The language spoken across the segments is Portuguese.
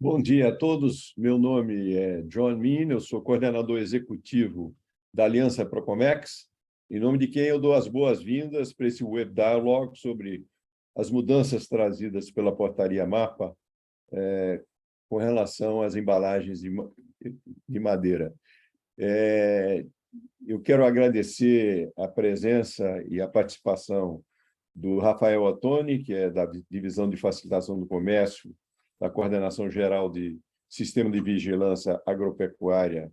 Bom dia a todos. Meu nome é John Min, eu sou coordenador executivo da Aliança Procomex, em nome de quem eu dou as boas-vindas para esse Web Dialogue sobre as mudanças trazidas pela Portaria MAPA com relação às embalagens de madeira. Eu quero agradecer a presença e a participação do Rafael Ottoni, que é da Divisão de Facilitação do Comércio, da Coordenação Geral de Sistema de Vigilância Agropecuária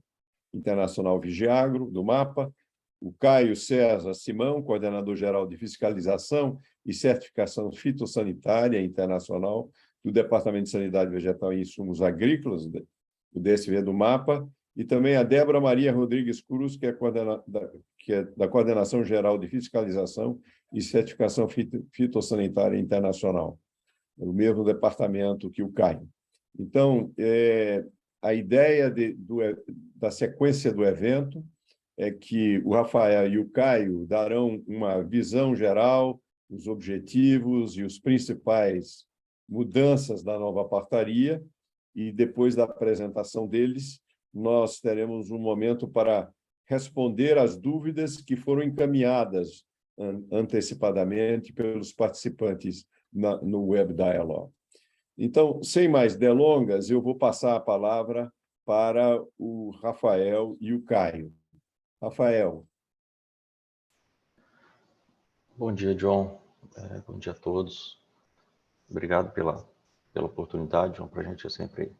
Internacional Vigiagro, do MAPA, o Caio César Simão, Coordenador Geral de Fiscalização e Certificação Fitossanitária Internacional do Departamento de Sanidade Vegetal e Insumos Agrícolas, do DSV do MAPA, e também a Débora Maria Rodrigues Cruz, que é da Coordenação Geral de Fiscalização e Certificação Fitossanitária Internacional, no mesmo departamento que o Caio. Então, a ideia da sequência do evento é que o Rafael e o Caio darão uma visão geral, os objetivos e os principais mudanças da nova portaria, e depois da apresentação deles, nós teremos um momento para responder às dúvidas que foram encaminhadas antecipadamente pelos participantes no Web Dialogue. Então, sem mais delongas, eu vou passar a palavra para o Rafael e o Caio. Rafael. Bom dia, John. Bom dia a todos. Obrigado pela oportunidade, John. Para a gente é sempre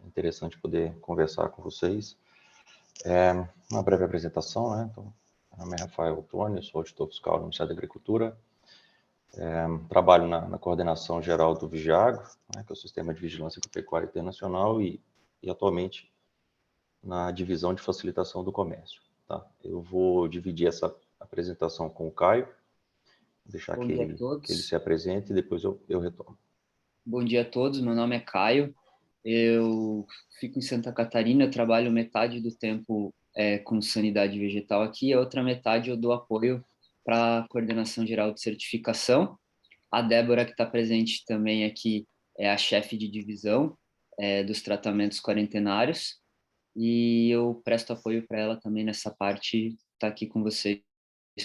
interessante poder conversar com vocês. Uma breve apresentação, né? Então, meu nome é Rafael Ottoni, sou auditor fiscal do Ministério da Agricultura. Trabalho na coordenação geral do Vigiagro, né, que é o Sistema de Vigilância Agropecuária Internacional, e atualmente na divisão de facilitação do comércio. Tá? Eu vou dividir essa apresentação com o Caio, deixar que ele se apresente e depois eu retorno. Bom dia a todos, meu nome é Caio, eu fico em Santa Catarina, eu trabalho metade do tempo com sanidade vegetal aqui, a outra metade eu dou apoio para a Coordenação Geral de Certificação. A Débora, que está presente também aqui, é a chefe de divisão dos tratamentos quarentenários, e eu presto apoio para ela também nessa parte, tá aqui com vocês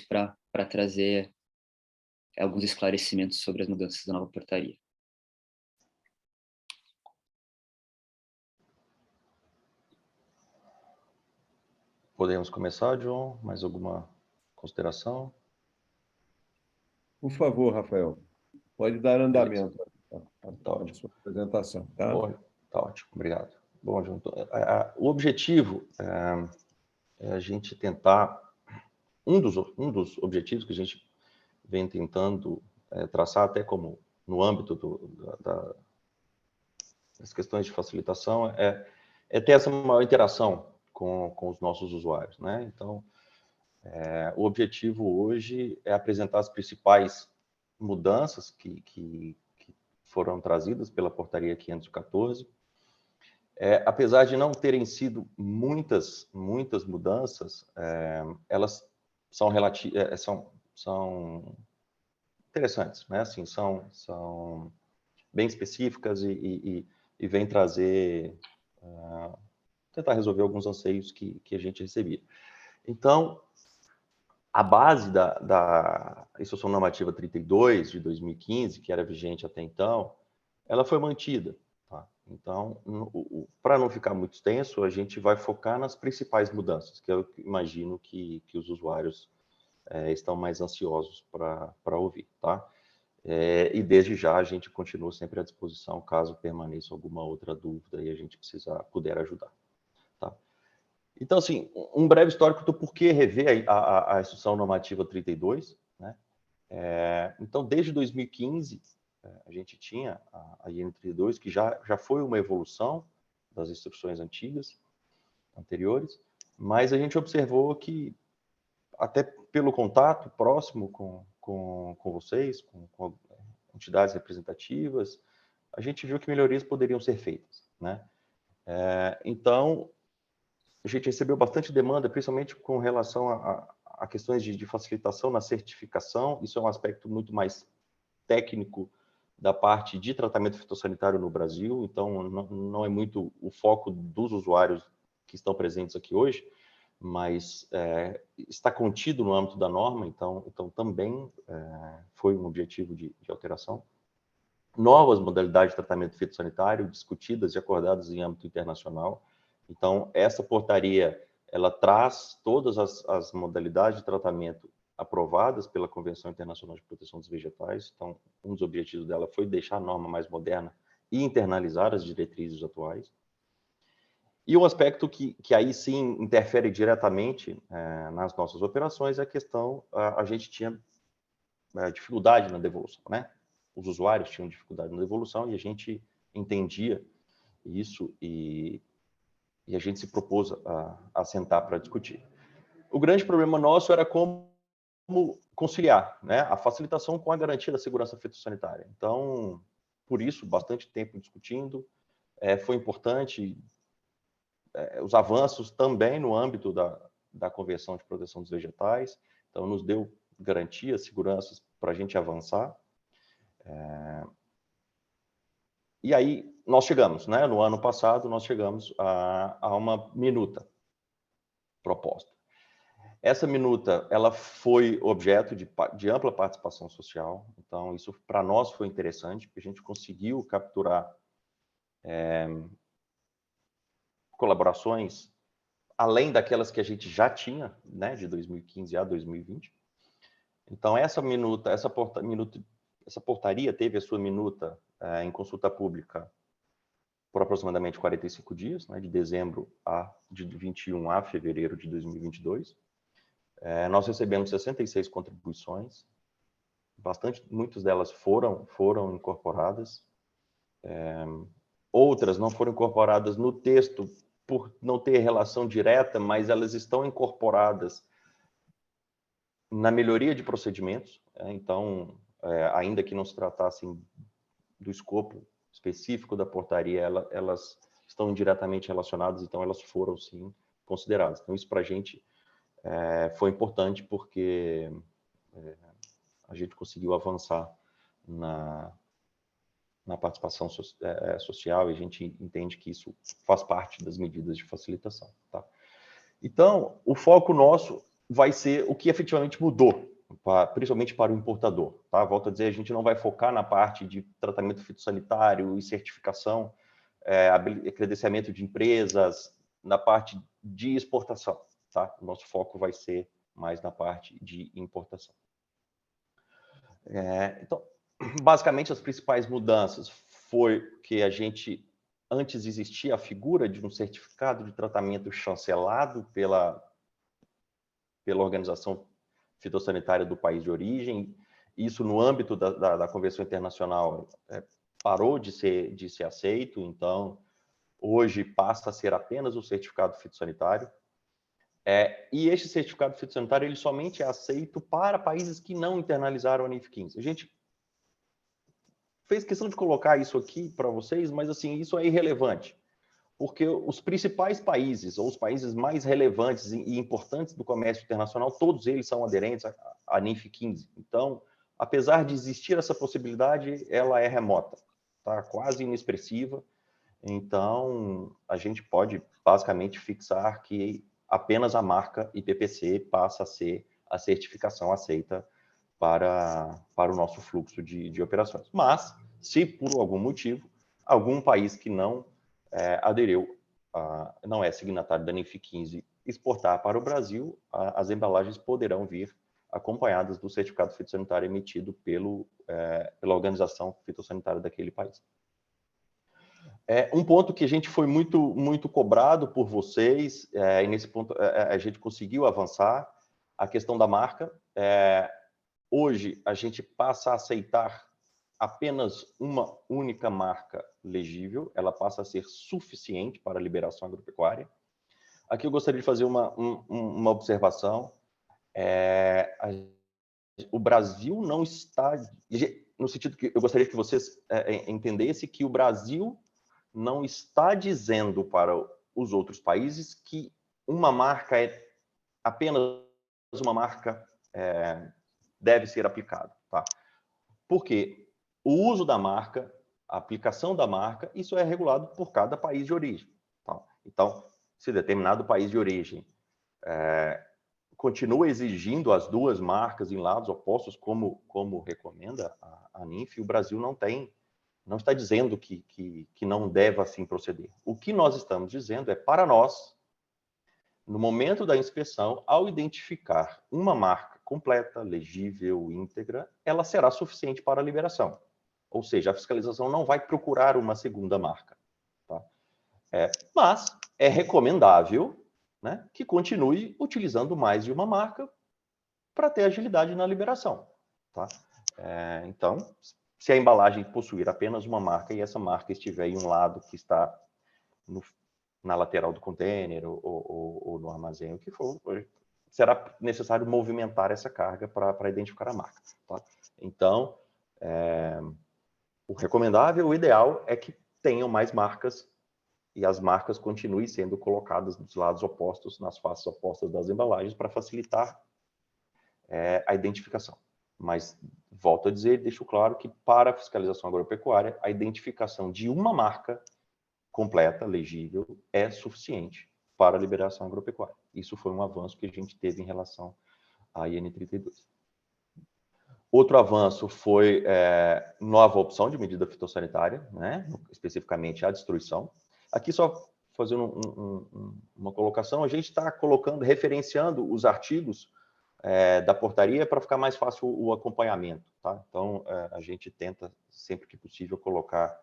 para trazer alguns esclarecimentos sobre as mudanças da nova portaria. Podemos começar, John? Mais alguma consideração? Por favor, Rafael, pode dar andamento à sua apresentação. Tá? Bom, tá ótimo, obrigado. Bom, John, o objetivo é a gente tentar... Um dos objetivos que a gente vem tentando traçar, até como no âmbito das questões de facilitação, é ter essa maior interação com os nossos usuários, né? Então, o objetivo hoje é apresentar as principais mudanças que foram trazidas pela Portaria 514. Apesar de não terem sido muitas mudanças, elas são interessantes, né? Assim, são bem específicas e vêm trazer, tentar resolver alguns anseios que a gente recebia. Então, a base da Instrução Normativa 32 de 2015, que era vigente até então, ela foi mantida. Tá? Então, para não ficar muito extenso, a gente vai focar nas principais mudanças, que eu imagino que os usuários estão mais ansiosos para ouvir. Tá? E desde já a gente continua sempre à disposição, caso permaneça alguma outra dúvida e a gente puder ajudar. Tá? Então, assim, um breve histórico do porquê rever a Instrução Normativa 32. Né? Então, desde 2015, a gente tinha a IN 32, que já foi uma evolução das instruções anteriores, mas a gente observou que, até pelo contato próximo com vocês, com entidades representativas, a gente viu que melhorias poderiam ser feitas. Né? Então, a gente recebeu bastante demanda, principalmente com relação a questões de facilitação na certificação. Isso é um aspecto muito mais técnico da parte de tratamento fitossanitário no Brasil, então não é muito o foco dos usuários que estão presentes aqui hoje, mas está contido no âmbito da norma, então também foi um objetivo de alteração. Novas modalidades de tratamento fitossanitário discutidas e acordadas em âmbito internacional. Então, essa portaria, ela traz todas as modalidades de tratamento aprovadas pela Convenção Internacional de Proteção dos Vegetais. Então, um dos objetivos dela foi deixar a norma mais moderna e internalizar as diretrizes atuais. E um aspecto que aí sim interfere diretamente nas nossas operações é a questão, a gente tinha dificuldade na devolução, né? Os usuários tinham dificuldade na devolução e a gente entendia isso e a gente se propôs a sentar para discutir. O grande problema nosso era como conciliar, né, a facilitação com a garantia da segurança fitossanitária. Então, por isso, bastante tempo discutindo, foi importante os avanços também no âmbito da Convenção de Proteção dos Vegetais, então nos deu garantias, seguranças para a gente avançar. E aí nós chegamos, né? No ano passado, nós chegamos a uma minuta proposta. Essa minuta, ela foi objeto de ampla participação social, então isso para nós foi interessante, porque a gente conseguiu capturar colaborações além daquelas que a gente já tinha, né, de 2015 a 2020. Então essa portaria teve a sua minuta em consulta pública por aproximadamente 45 dias, né, de dezembro de 21 a fevereiro de 2022. Nós recebemos 66 contribuições, muitas delas foram incorporadas, outras não foram incorporadas no texto por não ter relação direta, mas elas estão incorporadas na melhoria de procedimentos, então, ainda que não se tratassem do escopo específico da portaria, elas estão diretamente relacionadas, então elas foram, sim, consideradas. Então, isso para a gente foi importante, porque a gente conseguiu avançar na participação social e a gente entende que isso faz parte das medidas de facilitação. Tá? Então, o foco nosso vai ser o que efetivamente mudou, principalmente para o importador. Tá? Volto a dizer, a gente não vai focar na parte de tratamento fitossanitário e certificação, credenciamento de empresas, na parte de exportação. Tá? O nosso foco vai ser mais na parte de importação. Então, basicamente, as principais mudanças foi que a gente, antes existia a figura de um certificado de tratamento chancelado pela Organização Fitossanitária do país de origem. Isso, no âmbito da Convenção Internacional, parou de ser aceito, então, hoje passa a ser apenas o certificado fitossanitário. E este certificado fitossanitário ele somente é aceito para países que não internalizaram a NIF 15. A gente fez questão de colocar isso aqui para vocês, mas assim, isso é irrelevante, porque os principais países, ou os países mais relevantes e importantes do comércio internacional, todos eles são aderentes à NIF 15. Então, apesar de existir essa possibilidade, ela é remota, tá? Quase inexpressiva. Então, a gente pode basicamente fixar que apenas a marca IPPC passa a ser a certificação aceita para o nosso fluxo de operações. Mas, se por algum motivo, algum país que não aderiu, não é signatário da NIF 15, exportar para o Brasil, as embalagens poderão vir acompanhadas do certificado fitossanitário emitido pela organização fitossanitária daquele país. Um ponto que a gente foi muito cobrado por vocês, e nesse ponto a gente conseguiu avançar, a questão da marca. Hoje, a gente passa a aceitar apenas uma única marca legível, ela passa a ser suficiente para a liberação agropecuária. Aqui eu gostaria de fazer uma observação. O Brasil não está... No sentido que eu gostaria que vocês entendessem que o Brasil não está dizendo para os outros países que uma marca apenas uma marca deve ser aplicada. Tá? Por quê? o uso da marca, a aplicação da marca, isso é regulado por cada país de origem. Tá? Então, se determinado país de origem continua exigindo as duas marcas em lados opostos, como recomenda a NINF, o Brasil não está dizendo que não deve assim proceder. O que nós estamos dizendo é, para nós, no momento da inspeção, ao identificar uma marca completa, legível, íntegra, ela será suficiente para a liberação. Ou seja, a fiscalização não vai procurar uma segunda marca. Tá? Mas é recomendável, né, que continue utilizando mais de uma marca para ter agilidade na liberação. Tá? Então, se a embalagem possuir apenas uma marca e essa marca estiver em um lado que está na lateral do container ou no armazém, o que for, será necessário movimentar essa carga para identificar a marca. Tá? Então, o recomendável, o ideal é que tenham mais marcas e as marcas continuem sendo colocadas dos lados opostos, nas faces opostas das embalagens, para facilitar a identificação. Mas, volto a dizer, deixo claro que para a fiscalização agropecuária, a identificação de uma marca completa, legível, é suficiente para a liberação agropecuária. Isso foi um avanço que a gente teve em relação à IN 32. Outro avanço foi nova opção de medida fitossanitária, né? Especificamente a destruição. Aqui só fazendo uma colocação, a gente está referenciando os artigos da portaria para ficar mais fácil o acompanhamento. Tá? Então, a gente tenta, sempre que possível, colocar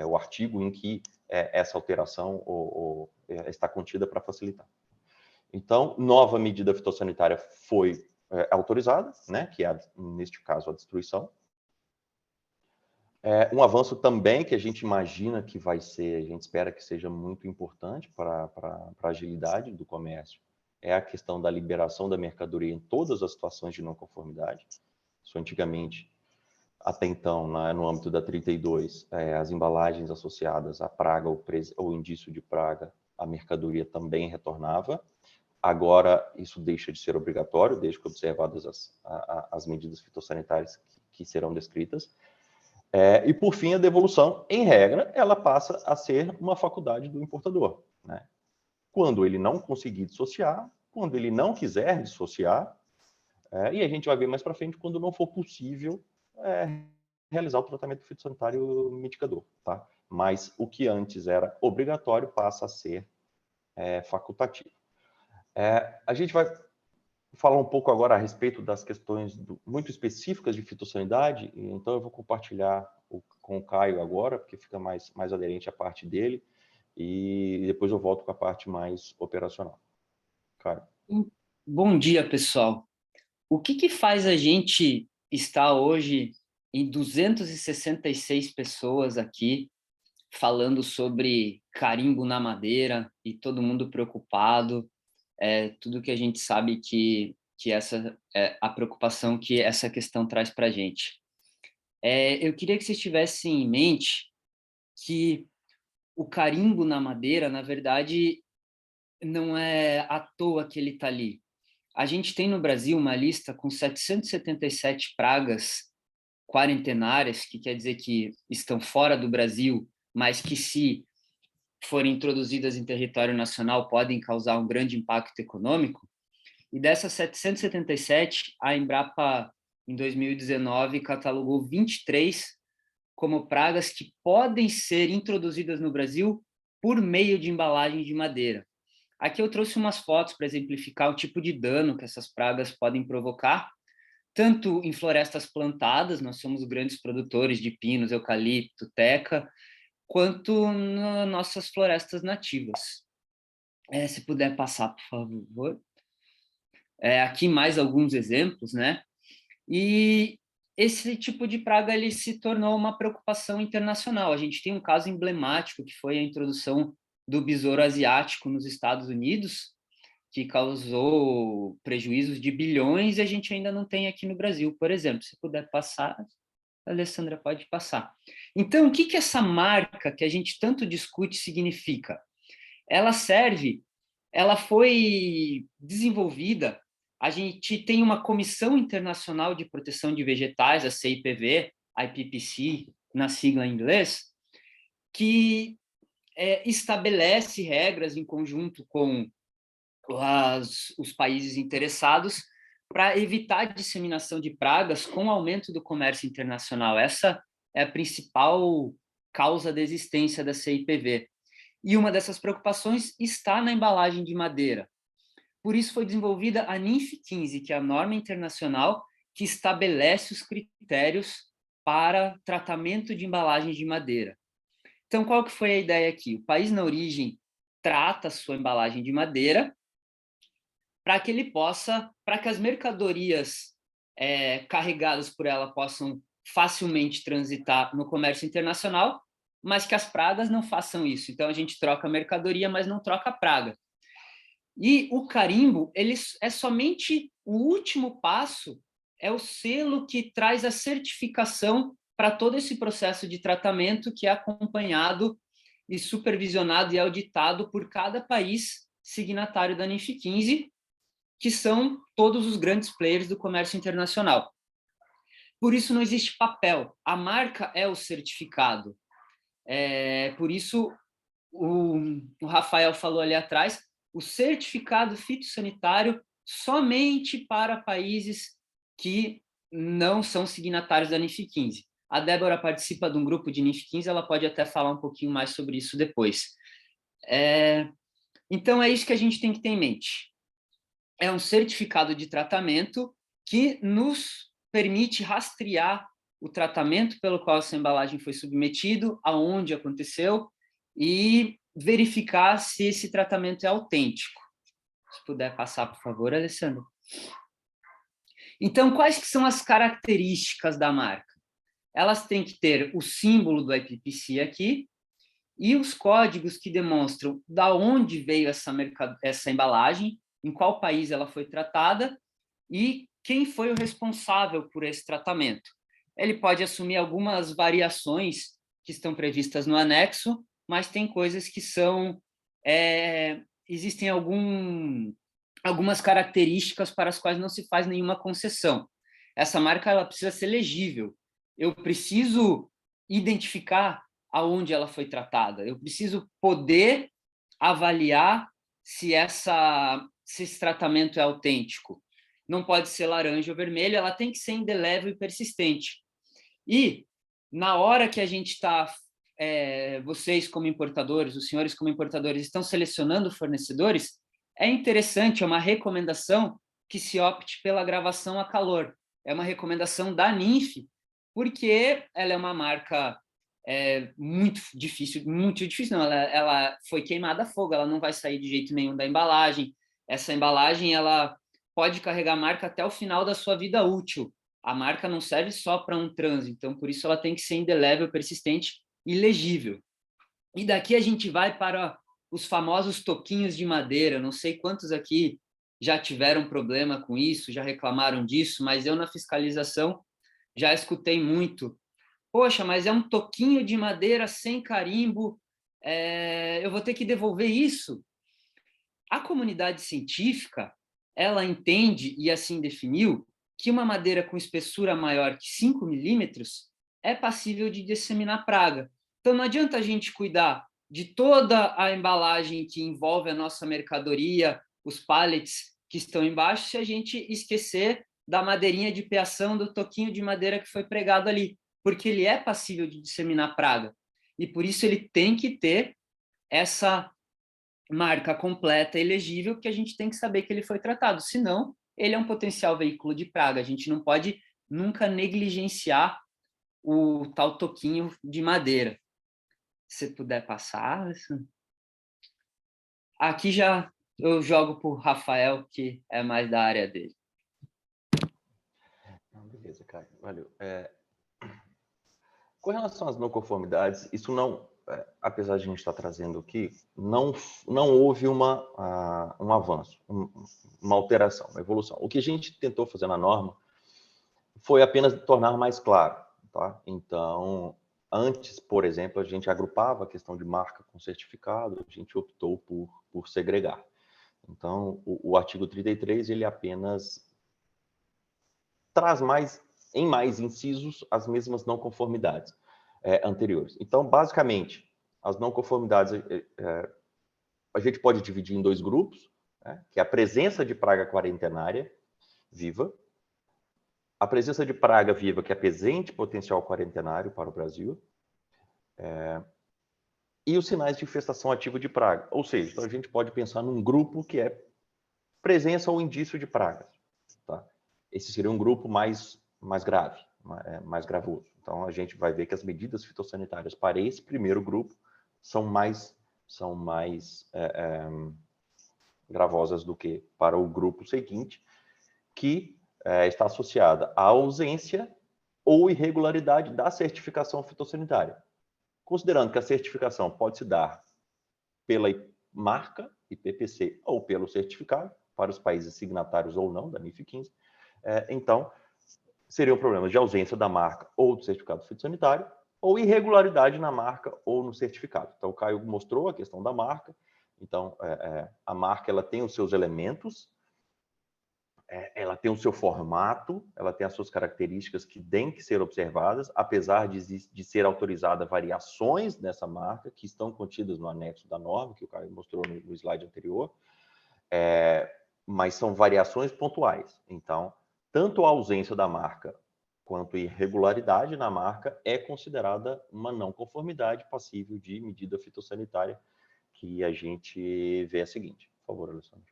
o artigo em que essa alteração está contida para facilitar. Então, nova medida fitossanitária foi autorizada, né, que é, neste caso, a destruição. Um avanço também que a gente imagina que vai ser, a gente espera que seja muito importante para a agilidade do comércio, é a questão da liberação da mercadoria em todas as situações de não conformidade. Isso antigamente, até então, no âmbito da 32, as embalagens associadas à praga ou indício de praga, a mercadoria também retornava. Agora, isso deixa de ser obrigatório, desde que observadas as medidas fitossanitárias que serão descritas. E, por fim, a devolução, em regra, ela passa a ser uma faculdade do importador. Né? Quando ele não conseguir dissociar, quando ele não quiser dissociar, e a gente vai ver mais para frente quando não for possível realizar o tratamento fitossanitário mitigador. Tá? Mas o que antes era obrigatório passa a ser facultativo. A gente vai falar um pouco agora a respeito das questões muito específicas de fitossanidade, então eu vou compartilhar com o Caio agora, porque fica mais aderente à parte dele, e depois eu volto com a parte mais operacional. Caio. Bom dia, pessoal. O que faz a gente estar hoje em 266 pessoas aqui falando sobre carimbo na madeira e todo mundo preocupado? Tudo que a gente sabe que essa é a preocupação que essa questão traz para a gente. Eu queria que vocês tivessem em mente que o carimbo na madeira, na verdade, não é à toa que ele está ali. A gente tem no Brasil uma lista com 777 pragas quarentenárias, que quer dizer que estão fora do Brasil, mas que, se forem introduzidas em território nacional, podem causar um grande impacto econômico. E dessas 777, a Embrapa, em 2019, catalogou 23 como pragas que podem ser introduzidas no Brasil por meio de embalagem de madeira. Aqui eu trouxe umas fotos para exemplificar o tipo de dano que essas pragas podem provocar, tanto em florestas plantadas, nós somos grandes produtores de pinos, eucalipto, teca, quanto nas nossas florestas nativas. Se puder passar, por favor. Aqui mais alguns exemplos, né? E esse tipo de praga ele se tornou uma preocupação internacional. A gente tem um caso emblemático, que foi a introdução do besouro asiático nos Estados Unidos, que causou prejuízos de bilhões, e a gente ainda não tem aqui no Brasil, por exemplo. Se puder passar, a Alessandra pode passar. Então, o que essa marca que a gente tanto discute significa? Ela foi desenvolvida, a gente tem uma Comissão Internacional de Proteção de Vegetais, a CIPV, IPPC, na sigla em inglês, que estabelece regras em conjunto com os países interessados para evitar a disseminação de pragas com o aumento do comércio internacional. Essa é a principal causa da existência da CIPV. E uma dessas preocupações está na embalagem de madeira. Por isso foi desenvolvida a NINF 15, que é a norma internacional que estabelece os critérios para tratamento de embalagens de madeira. Então, qual que foi a ideia aqui? O país na origem trata a sua embalagem de madeira para que as mercadorias carregadas por ela possam facilmente transitar no comércio internacional, mas que as pragas não façam isso. Então, a gente troca a mercadoria, mas não troca a praga. E o carimbo, ele é somente o último passo, é o selo que traz a certificação para todo esse processo de tratamento, que é acompanhado e supervisionado e auditado por cada país signatário da NINF 15, que são todos os grandes players do comércio internacional. Por isso não existe papel, a marca é o certificado. Por isso, o Rafael falou ali atrás, o certificado fitossanitário somente para países que não são signatários da NINF 15. A Débora participa de um grupo de NINF 15, ela pode até falar um pouquinho mais sobre isso depois. Então, é isso que a gente tem que ter em mente. É um certificado de tratamento que nos permite rastrear o tratamento pelo qual essa embalagem foi submetido, aonde aconteceu, e verificar se esse tratamento é autêntico. Se puder passar, por favor, Alessandro. Então, quais que são as características da marca? Elas têm que ter o símbolo do IPPC aqui e os códigos que demonstram da onde veio essa embalagem, em qual país ela foi tratada e quem foi o responsável por esse tratamento. Ele pode assumir algumas variações que estão previstas no anexo, mas tem coisas que são... existem algumas características para as quais não se faz nenhuma concessão. Essa marca ela precisa ser legível. Eu preciso identificar aonde ela foi tratada. Eu preciso poder avaliar se esse tratamento é autêntico. Não pode ser laranja ou vermelho, ela tem que ser indelével e persistente. E, na hora que a gente está, vocês como importadores, os senhores como importadores, estão selecionando fornecedores, é interessante, é uma recomendação que se opte pela gravação a calor. É uma recomendação da NINF, porque ela é uma marca muito difícil não, ela foi queimada a fogo, ela não vai sair de jeito nenhum da embalagem. Essa embalagem ela pode carregar a marca até o final da sua vida útil. A marca não serve só para um trânsito, então por isso ela tem que ser indelével, persistente e legível. E daqui a gente vai para os famosos toquinhos de madeira. Não sei quantos aqui já tiveram problema com isso, já reclamaram disso, mas eu na fiscalização já escutei muito. Poxa, mas é um toquinho de madeira sem carimbo, eu vou ter que devolver isso? A comunidade científica, ela entende, e assim definiu, que uma madeira com espessura maior que 5 milímetros é passível de disseminar praga. Então, não adianta a gente cuidar de toda a embalagem que envolve a nossa mercadoria, os pallets que estão embaixo, se a gente esquecer da madeirinha de peação, do toquinho de madeira que foi pregado ali, porque ele é passível de disseminar praga. E por isso ele tem que ter essa marca completa e legível, que a gente tem que saber que ele foi tratado. Senão, ele é um potencial veículo de praga. A gente não pode nunca negligenciar o tal toquinho de madeira. Se puder passar. Aqui já eu jogo para o Rafael, que é mais da área dele. Beleza, Caio. Valeu. Com relação às não conformidades, isso não, apesar de a gente estar trazendo aqui, não houve um avanço, uma alteração, uma evolução. O que a gente tentou fazer na norma foi apenas tornar mais claro. Tá? Então, antes, por exemplo, a gente agrupava a questão de marca com certificado, a gente optou por segregar. Então, o artigo 33, ele apenas traz mais em mais incisos, as mesmas não conformidades anteriores. Então, basicamente, as não conformidades a gente pode dividir em 2 grupos, né, que é a presença de praga quarentenária viva, a presença de praga viva que apresente potencial quarentenário para o Brasil, e os sinais de infestação ativa de praga. Ou seja, então a gente pode pensar num grupo que é presença ou indício de praga. Tá? Esse seria um grupo mais grave, mais gravoso. Então a gente vai ver que as medidas fitossanitárias para esse primeiro grupo são mais gravosas do que para o grupo seguinte, que está associada à ausência ou irregularidade da certificação fitossanitária. Considerando que a certificação pode se dar pela marca IPPC ou pelo certificado, para os países signatários ou não da NIF 15, então seriam problemas de ausência da marca ou do certificado fitossanitário, ou irregularidade na marca ou no certificado. Então, o Caio mostrou a questão da marca. Então, a marca ela tem os seus elementos, ela tem o seu formato, ela tem as suas características que têm que ser observadas, apesar de ser autorizada variações nessa marca, que estão contidas no anexo da norma, que o Caio mostrou no slide anterior, mas são variações pontuais. Então, tanto a ausência da marca quanto a irregularidade na marca é considerada uma não conformidade passível de medida fitossanitária, que a gente vê a seguinte. Por favor, Alessandro.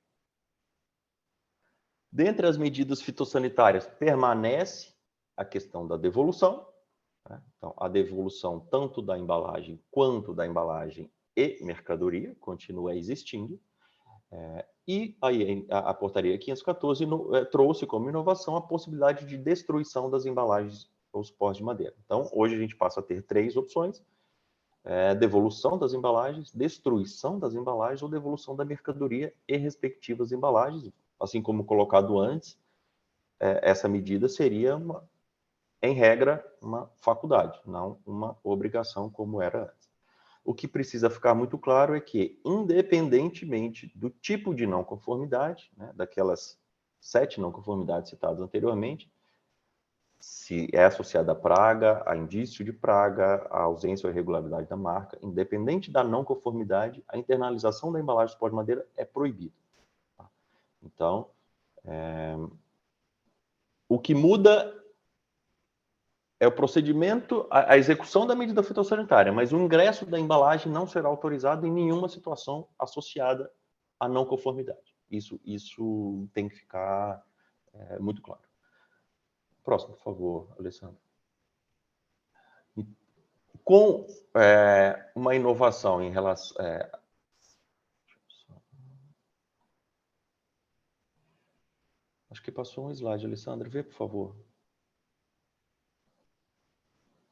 Dentre as medidas fitossanitárias, permanece a questão da devolução. Né? Então, a devolução tanto da embalagem quanto da embalagem e mercadoria continua existindo. E aí a portaria 514 trouxe como inovação a possibilidade de destruição das embalagens ou suportes de madeira. Então, hoje a gente passa a ter 3 opções: devolução das embalagens, destruição das embalagens ou devolução da mercadoria e respectivas embalagens. Assim como colocado antes, essa medida seria, em regra, uma faculdade, não uma obrigação como era antes. O que precisa ficar muito claro é que, independentemente do tipo de não conformidade, né, daquelas 7 não conformidades citadas anteriormente, se é associada a praga, a indício de praga, a ausência ou irregularidade da marca, independente da não conformidade, a internalização da embalagem de suporte de madeira é proibida. Tá? Então, o que muda é o procedimento, a execução da medida fitossanitária, mas o ingresso da embalagem não será autorizado em nenhuma situação associada à não conformidade. Isso tem que ficar muito claro. Próximo, por favor, Alessandro. Com uma inovação em relação... acho que passou um slide, Alessandro. Vê, por favor.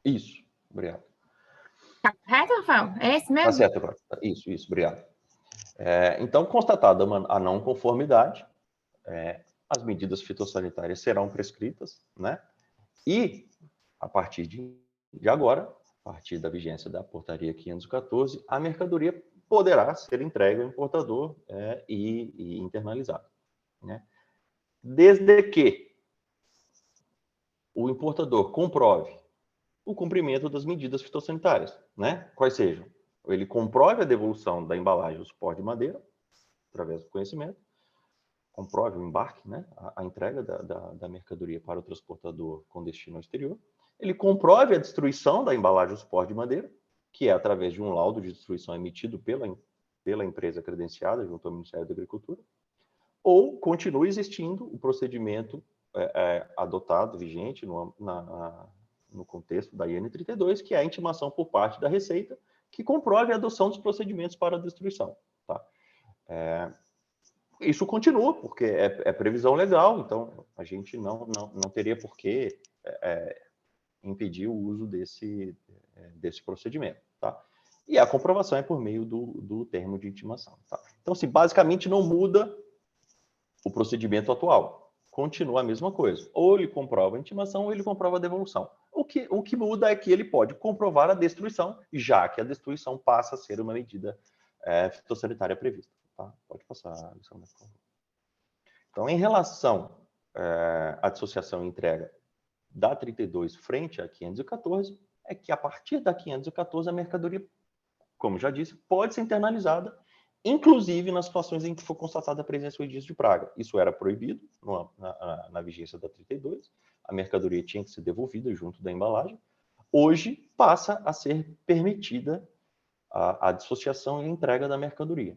Isso, obrigado. Tá correto, Rafael? É esse mesmo? Tá certo, agora. Isso, obrigado. Então, constatada a não conformidade, as medidas fitossanitárias serão prescritas, né? E, a partir de agora, a partir da vigência da portaria 514, a mercadoria poderá ser entregue ao importador e internalizada, né? Desde que o importador comprove o cumprimento das medidas fitossanitárias, né? Quais sejam? Ele comprove a devolução da embalagem do suporte de madeira, através do conhecimento, comprove o embarque, né? A entrega da mercadoria para o transportador com destino ao exterior. Ele comprove a destruição da embalagem do suporte de madeira, que é através de um laudo de destruição emitido pela empresa credenciada junto ao Ministério da Agricultura, ou continua existindo o procedimento adotado, vigente no contexto da IN 32, que é a intimação por parte da Receita, que comprove a adoção dos procedimentos para a destruição. Tá? Isso continua, porque é previsão legal, então a gente não teria por que impedir o uso desse procedimento. Tá? E a comprovação é por meio do termo de intimação. Tá? Então, assim, basicamente não muda o procedimento atual. Continua a mesma coisa. Ou ele comprova a intimação ou ele comprova a devolução. O que muda é que ele pode comprovar a destruição, já que a destruição passa a ser uma medida fitossanitária prevista. Tá? Pode passar, Alessandra, por favor. Então, em relação à dissociação e entrega da 32 frente à 514 é que, a partir da 514, a mercadoria, como já disse, pode ser internalizada, inclusive nas situações em que for constatada a presença ou indício de praga. Isso era proibido na vigência da 32, a mercadoria tinha que ser devolvida junto da embalagem. Hoje passa a ser permitida a dissociação e a entrega da mercadoria.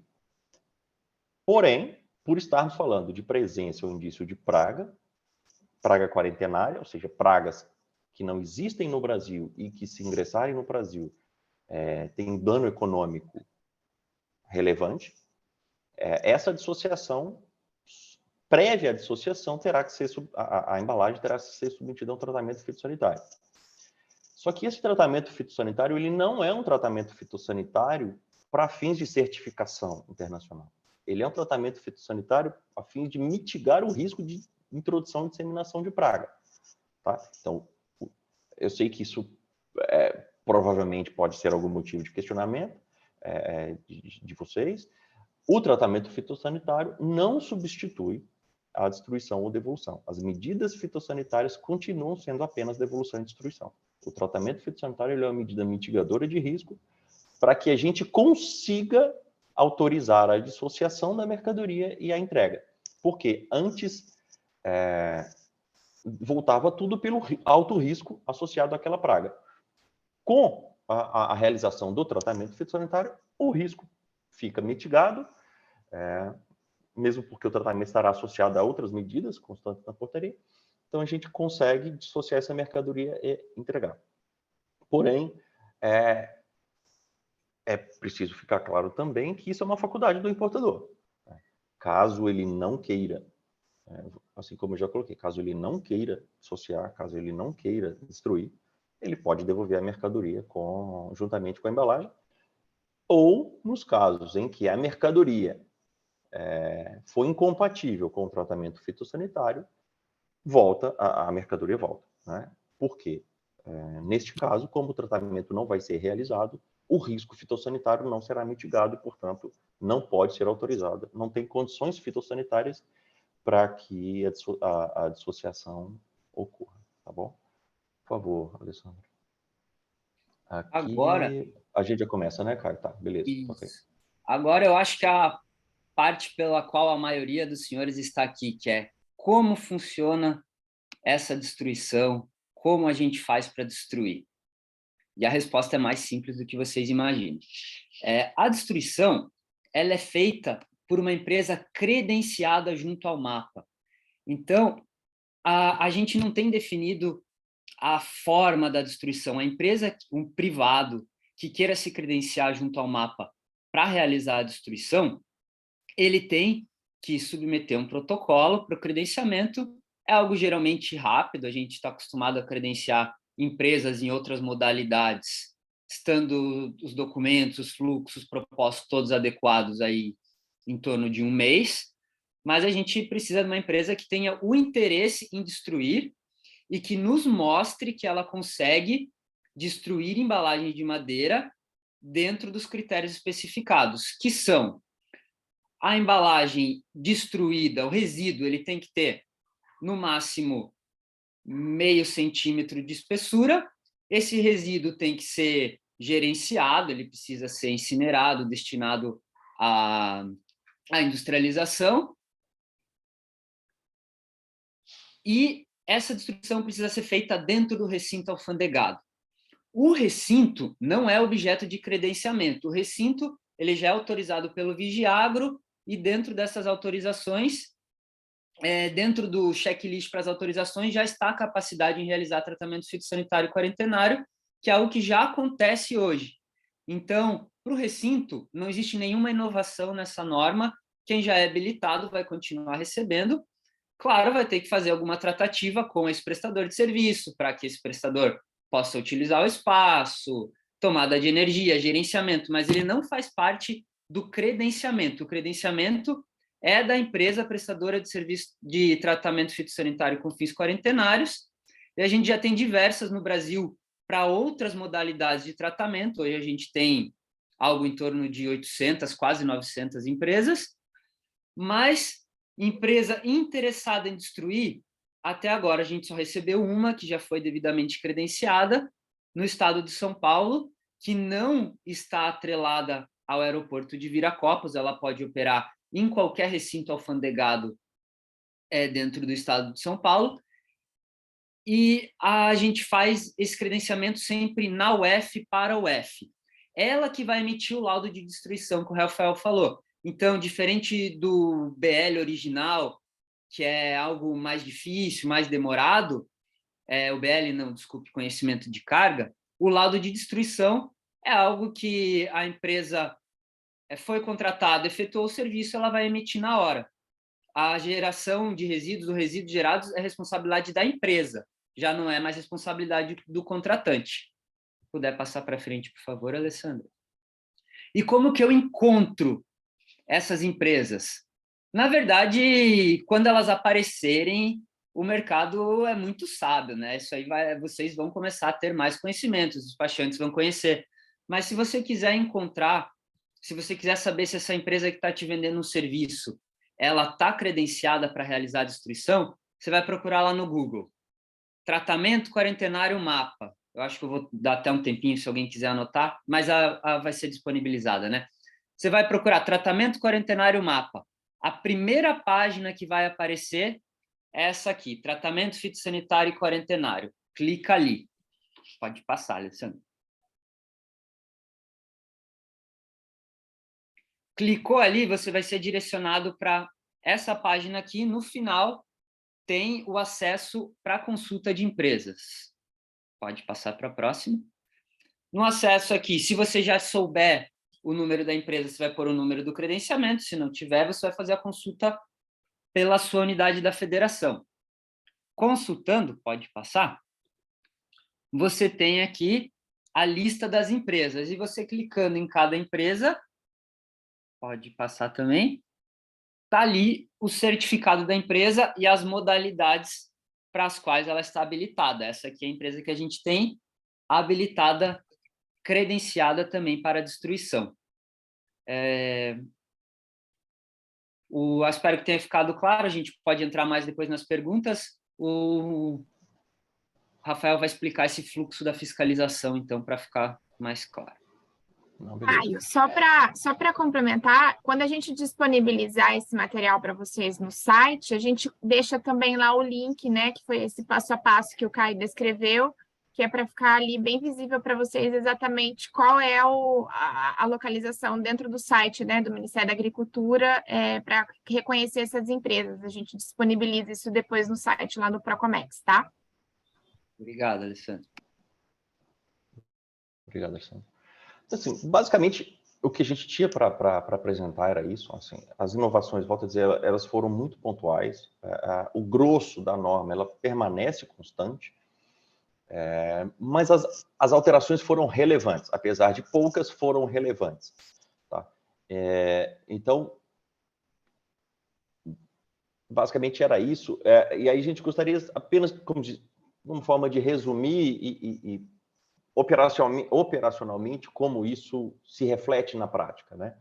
Porém, por estarmos falando de presença ou indício de praga quarentenária, ou seja, pragas que não existem no Brasil e que, se ingressarem no Brasil, têm dano econômico relevante, essa dissociação, prévia à dissociação, terá que ser a embalagem terá que ser submetida a um tratamento fitossanitário. Só que esse tratamento fitossanitário, ele não é um tratamento fitossanitário para fins de certificação internacional. Ele é um tratamento fitossanitário a fim de mitigar o risco de introdução e disseminação de praga. Tá? Então, eu sei que isso provavelmente pode ser algum motivo de questionamento de vocês. O tratamento fitossanitário não substitui a destruição ou devolução. As medidas fitossanitárias continuam sendo apenas devolução e destruição. O tratamento fitossanitário ele é uma medida mitigadora de risco para que a gente consiga autorizar a dissociação da mercadoria e a entrega. Porque antes voltava tudo pelo alto risco associado àquela praga. Com a realização do tratamento fitossanitário, o risco fica mitigado, mesmo porque o tratamento estará associado a outras medidas constantes na portaria. Então, a gente consegue dissociar essa mercadoria e entregar. Porém, é preciso ficar claro também que isso é uma faculdade do importador. Caso ele não queira, assim como eu já coloquei, caso ele não queira dissociar, caso ele não queira destruir, ele pode devolver a mercadoria juntamente com a embalagem, ou nos casos em que a mercadoria for incompatível com o tratamento fitossanitário, a mercadoria volta. Né? Por quê? Neste caso, como o tratamento não vai ser realizado, o risco fitossanitário não será mitigado e, portanto, não pode ser autorizado. Não tem condições fitossanitárias para que a dissociação ocorra. Tá bom? Por favor, Alessandro. Aqui, agora, a gente já começa, né, Caio? Tá, beleza. Okay. Agora eu acho que a parte pela qual a maioria dos senhores está aqui, que é como funciona essa destruição, como a gente faz para destruir. E a resposta é mais simples do que vocês imaginam. A destruição ela é feita por uma empresa credenciada junto ao MAPA. Então, a gente não tem definido a forma da destruição. A empresa, um privado que queira se credenciar junto ao MAPA para realizar a destruição, ele tem que submeter um protocolo para o credenciamento. É algo geralmente rápido, a gente está acostumado a credenciar empresas em outras modalidades, estando os documentos, os fluxos propostos todos adequados aí em torno de um mês, mas a gente precisa de uma empresa que tenha o interesse em destruir e que nos mostre que ela consegue destruir embalagens de madeira dentro dos critérios especificados, que são a embalagem destruída, o resíduo, ele tem que ter, no máximo, meio centímetro de espessura. Esse resíduo tem que ser gerenciado, ele precisa ser incinerado, destinado à industrialização. E essa destruição precisa ser feita dentro do recinto alfandegado. O recinto não é objeto de credenciamento. O recinto ele já é autorizado pelo Vigiagro e dentro dessas autorizações, dentro do checklist para as autorizações, já está a capacidade em realizar tratamento fitossanitário quarentenário, que é algo que já acontece hoje. Então, para o recinto, não existe nenhuma inovação nessa norma. Quem já é habilitado vai continuar recebendo. Claro, vai ter que fazer alguma tratativa com esse prestador de serviço, para que esse prestador possa utilizar o espaço, tomada de energia, gerenciamento, mas ele não faz parte do credenciamento. O credenciamento é da empresa prestadora de serviço de tratamento fitossanitário com fins quarentenários, e a gente já tem diversas no Brasil para outras modalidades de tratamento. Hoje a gente tem algo em torno de 800, quase 900 empresas, mas empresa interessada em destruir, até agora a gente só recebeu uma que já foi devidamente credenciada no estado de São Paulo, que não está atrelada ao aeroporto de Viracopos, ela pode operar em qualquer recinto alfandegado dentro do estado de São Paulo, e a gente faz esse credenciamento sempre na UF para a UF. Ela que vai emitir o laudo de destruição que o Rafael falou. Então, diferente do BL original, que é algo mais difícil, mais demorado, o BL não, desculpe, conhecimento de carga, o laudo de destruição é algo que a empresa foi contratada, efetuou o serviço, ela vai emitir na hora. A geração de resíduos ou resíduos gerados é responsabilidade da empresa, já não é mais responsabilidade do contratante. Se puder passar para frente, por favor, Alessandra. E como que eu encontro essas empresas? Na verdade, quando elas aparecerem, o mercado é muito sábio, né? Isso aí vocês vão começar a ter mais conhecimentos, os despachantes vão conhecer. Mas se você quiser encontrar, se você quiser saber se essa empresa que está te vendendo um serviço, ela está credenciada para realizar a destruição, você vai procurar lá no Google. Tratamento Quarentenário Mapa. Eu acho que eu vou dar até um tempinho se alguém quiser anotar, mas vai ser disponibilizada, né? Você vai procurar Tratamento Quarentenário Mapa. A primeira página que vai aparecer é essa aqui, Tratamento Fitossanitário e Quarentenário. Clica ali. Pode passar, Alessandro. Clicou ali, você vai ser direcionado para essa página aqui. No final, tem o acesso para consulta de empresas. Pode passar para a próxima. No acesso aqui, se você já souber o número da empresa, você vai pôr o número do credenciamento. Se não tiver, você vai fazer a consulta pela sua unidade da federação. Consultando, pode passar, você tem aqui a lista das empresas. E você clicando em cada empresa, pode passar também, está ali o certificado da empresa e as modalidades para as quais ela está habilitada. Essa aqui é a empresa que a gente tem habilitada, credenciada também para destruição. Espero que tenha ficado claro, a gente pode entrar mais depois nas perguntas. O Rafael vai explicar esse fluxo da fiscalização, então, para ficar mais claro. Caio, só para complementar, quando a gente disponibilizar esse material para vocês no site, a gente deixa também lá o link, né, que foi esse passo a passo que o Caio descreveu, que é para ficar ali bem visível para vocês exatamente qual é a localização dentro do site, né, do Ministério da Agricultura, para reconhecer essas empresas. A gente disponibiliza isso depois no site lá do Procomex, tá? Obrigado, Alessandro. Obrigado, Alessandro. Assim, basicamente, o que a gente tinha para apresentar era isso. Assim, as inovações, volto a dizer, elas foram muito pontuais. O grosso da norma, ela permanece constante, mas as alterações foram relevantes, apesar de poucas, foram relevantes. Tá? Então, basicamente era isso. E aí a gente gostaria apenas, como forma de resumir e operacionalmente como isso se reflete na prática, né?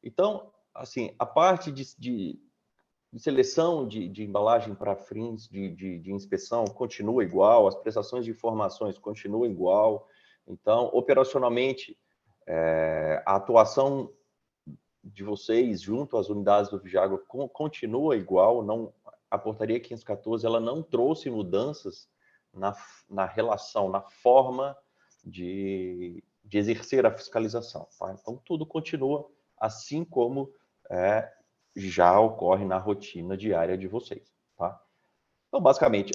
Então, assim, a parte de seleção de embalagem para fins de inspeção continua igual, as prestações de informações continuam igual. Então, operacionalmente, a atuação de vocês junto às unidades do Vigiágua continua igual. Não, a portaria 514 ela não trouxe mudanças na relação, na forma de exercer a fiscalização. Tá? Então, tudo continua assim como já ocorre na rotina diária de vocês. Tá? Então, basicamente,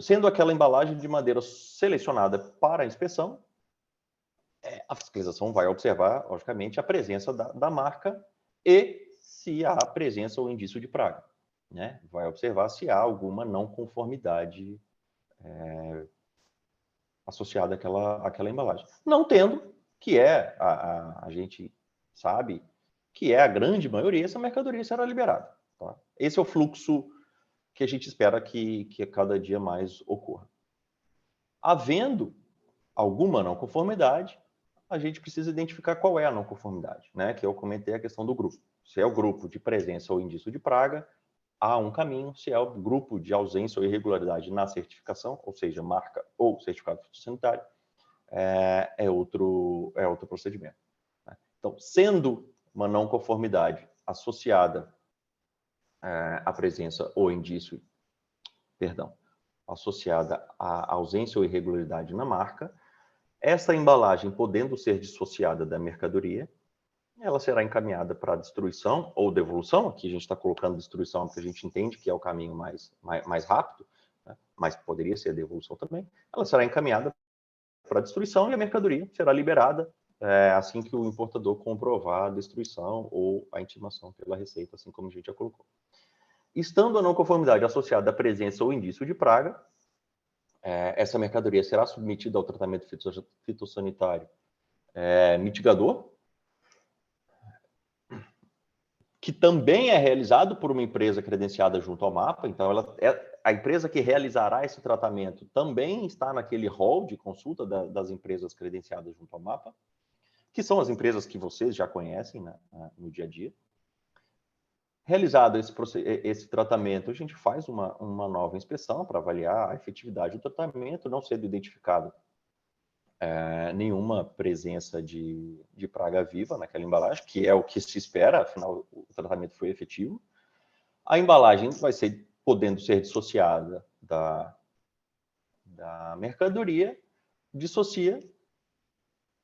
sendo aquela embalagem de madeira selecionada para a inspeção, a fiscalização vai observar, logicamente, a presença da marca e se há presença ou indício de praga. Né? Vai observar se há alguma não conformidade associada àquela embalagem. Não tendo, que a gente sabe que a grande maioria, essa mercadoria será liberada. Tá? Esse é o fluxo que a gente espera que cada dia mais ocorra. Havendo alguma não conformidade, a gente precisa identificar qual é a não conformidade, né? Que eu comentei a questão do grupo. Se é o grupo de presença ou indício de praga, há um caminho. Se é o grupo de ausência ou irregularidade na certificação, ou seja, marca ou certificado fitossanitário, é outro procedimento. Então, sendo uma não conformidade associada à presença ou indício, associada à ausência ou irregularidade na marca, essa embalagem, podendo ser dissociada da mercadoria, ela será encaminhada para destruição ou devolução. Aqui a gente está colocando destruição porque a gente entende que é o caminho mais rápido, né? Mas poderia ser a devolução também. Ela será encaminhada para destruição e a mercadoria será liberada assim que o importador comprovar a destruição ou a intimação pela Receita, assim como a gente já colocou. Estando a não conformidade associada à presença ou indício de praga, essa mercadoria será submetida ao tratamento fitossanitário mitigador, que também é realizado por uma empresa credenciada junto ao MAPA. Então, a empresa que realizará esse tratamento também está naquele hall de consulta das empresas credenciadas junto ao MAPA, que são as empresas que vocês já conhecem, né, no dia a dia. Realizado esse tratamento, a gente faz uma nova inspeção para avaliar a efetividade do tratamento, não sendo identificado nenhuma presença de praga viva naquela embalagem, que é o que se espera, afinal o tratamento foi efetivo. A embalagem podendo ser dissociada da mercadoria, dissocia,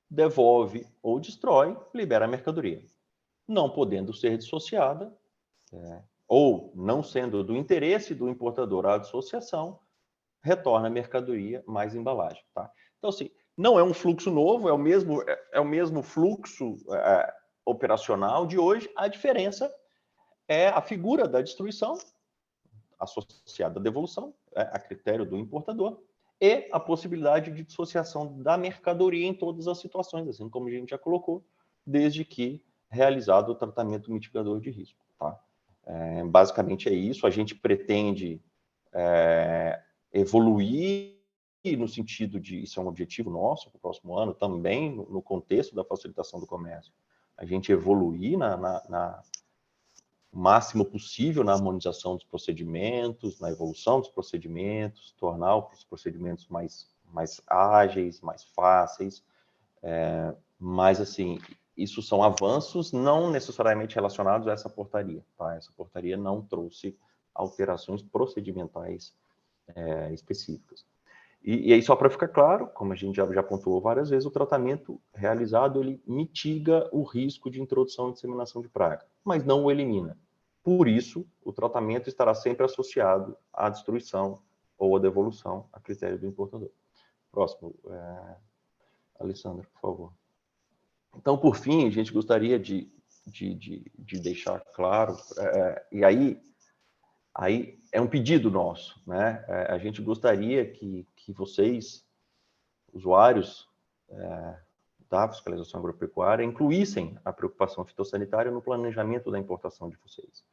devolve ou destrói, libera a mercadoria. Não podendo ser dissociada, ou não sendo do interesse do importador a dissociação, retorna a mercadoria mais embalagem. Tá? Então, assim, não é um fluxo novo, é o mesmo fluxo operacional de hoje. A diferença é a figura da destruição, associada à devolução, a critério do importador, e a possibilidade de dissociação da mercadoria em todas as situações, assim como a gente já colocou, desde que realizado o tratamento mitigador de risco. Tá? Basicamente é isso. A gente pretende evoluir no sentido de, isso é um objetivo nosso para o próximo ano, também no contexto da facilitação do comércio, a gente evoluir o máximo possível na harmonização dos procedimentos, na evolução dos procedimentos, tornar os procedimentos mais ágeis, mais fáceis, mas, assim, isso são avanços não necessariamente relacionados a essa portaria. Tá? Essa portaria não trouxe alterações procedimentais específicas. E aí, só para ficar claro, como a gente já pontuou várias vezes, o tratamento realizado, ele mitiga o risco de introdução e disseminação de praga, mas não o elimina. Por isso, o tratamento estará sempre associado à destruição ou à devolução a critério do importador. Próximo, Alessandra, por favor. Então, por fim, a gente gostaria de deixar claro, e aí é um pedido nosso, né? A gente gostaria que vocês, usuários da fiscalização agropecuária, incluíssem a preocupação fitossanitária no planejamento da importação de vocês.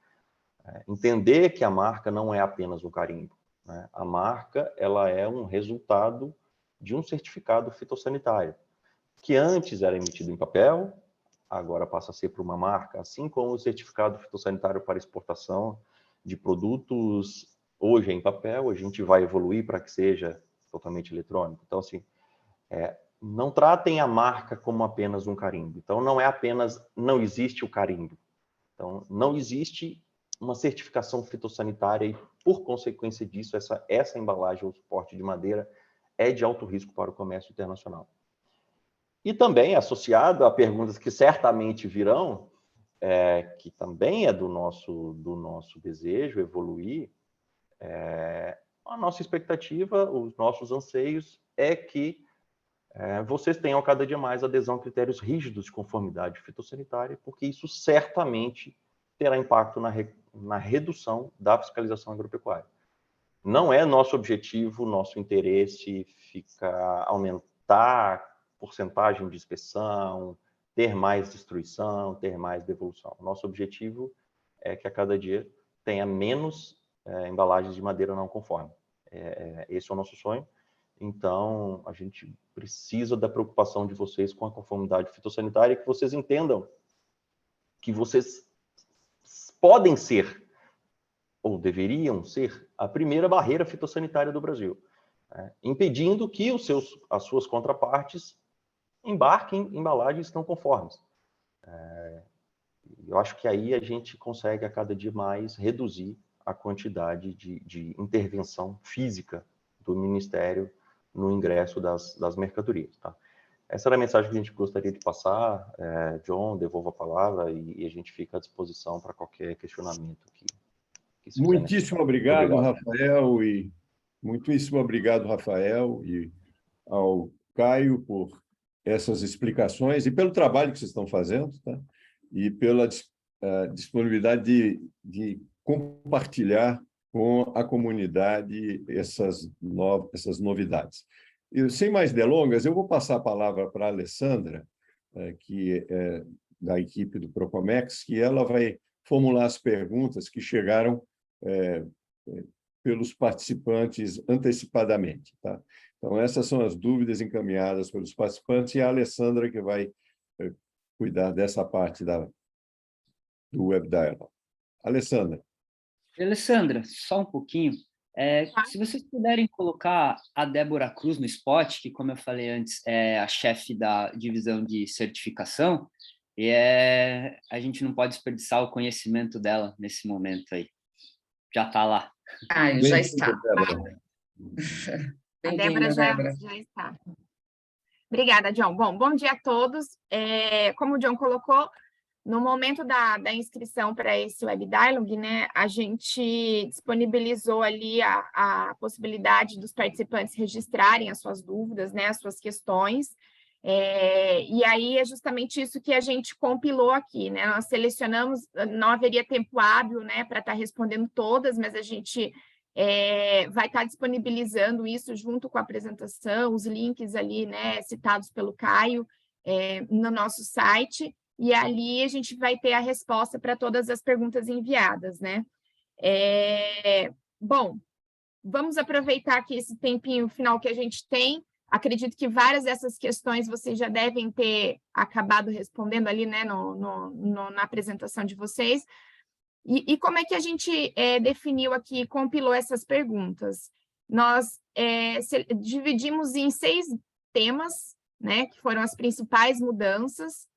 Entender que a marca não é apenas um carimbo, né? A marca, ela é um resultado de um certificado fitossanitário, que antes era emitido em papel, agora passa a ser por uma marca, assim como o certificado fitossanitário para exportação de produtos hoje é em papel, a gente vai evoluir para que seja totalmente eletrônico. Então, assim, não tratem a marca como apenas um carimbo. Então, não existe o carimbo. Então, não existe uma certificação fitossanitária e, por consequência disso, essa embalagem ou suporte de madeira é de alto risco para o comércio internacional. E também, associado a perguntas que certamente virão, que também é do nosso desejo evoluir, a nossa expectativa, os nossos anseios é que vocês tenham cada dia mais adesão a critérios rígidos de conformidade fitossanitária, porque isso certamente terá impacto na redução da fiscalização agropecuária. Não é nosso objetivo, nosso interesse aumentar a porcentagem de inspeção, ter mais destruição, ter mais devolução. Nosso objetivo é que a cada dia tenha menos embalagens de madeira não conforme. Esse é o nosso sonho. Então, a gente precisa da preocupação de vocês com a conformidade fitossanitária, que vocês entendam que vocês podem ser ou deveriam ser, a primeira barreira fitossanitária do Brasil, né? Impedindo que as suas contrapartes embarquem embalagens não conformes. Eu acho que aí a gente consegue a cada dia mais reduzir a quantidade de intervenção física do Ministério no ingresso das mercadorias. Tá? Essa era a mensagem que a gente gostaria de passar. John, devolvo a palavra e a gente fica à disposição para qualquer questionamento que se Muitíssimo obrigado, Rafael, e muitíssimo obrigado, Rafael, e ao Caio por essas explicações e pelo trabalho que vocês estão fazendo, tá? E pela disponibilidade de compartilhar com a comunidade essas novidades. E, sem mais delongas, eu vou passar a palavra para a Alessandra, que é da equipe do Procomex, que ela vai formular as perguntas que chegaram pelos participantes antecipadamente. Tá? Então, essas são as dúvidas encaminhadas pelos participantes e a Alessandra que vai cuidar dessa parte do Web Dialogue. Alessandra. Alessandra, só um pouquinho. Se vocês puderem colocar a Débora Cruz no spot, que, como eu falei antes, é a chefe da divisão de certificação, e a gente não pode desperdiçar o conhecimento dela nesse momento aí. Já está lá. Já está. A Débora já está. Obrigada, John. Bom dia a todos. Como o John colocou, no momento da inscrição para esse Web Dialogue, né, a gente disponibilizou ali a possibilidade dos participantes registrarem as suas dúvidas, né, as suas questões. E aí é justamente isso que a gente compilou aqui, né? Nós selecionamos, não haveria tempo hábil, né, para estar respondendo todas, mas a gente vai estar disponibilizando isso junto com a apresentação, os links ali, né, citados pelo Caio, no nosso site, e ali a gente vai ter a resposta para todas as perguntas enviadas, né? Bom, vamos aproveitar aqui esse tempinho final que a gente tem. Acredito que várias dessas questões vocês já devem ter acabado respondendo ali, né, na apresentação de vocês. E como é que a gente definiu aqui, compilou essas perguntas? Nós dividimos em 6 temas, né, que foram as principais mudanças.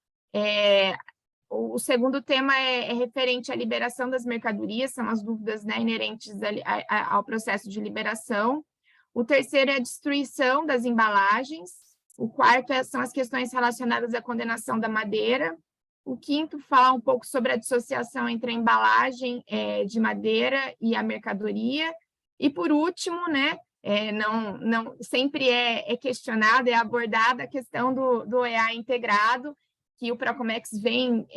O segundo tema é referente à liberação das mercadorias, são as dúvidas, né, inerentes ao processo de liberação. O terceiro é a destruição das embalagens. O quarto são as questões relacionadas à condenação da madeira. O quinto fala um pouco sobre a dissociação entre a embalagem de madeira e a mercadoria. E, por último, né, não sempre é questionada, é abordada a questão do EA integrado, que o Procomex vem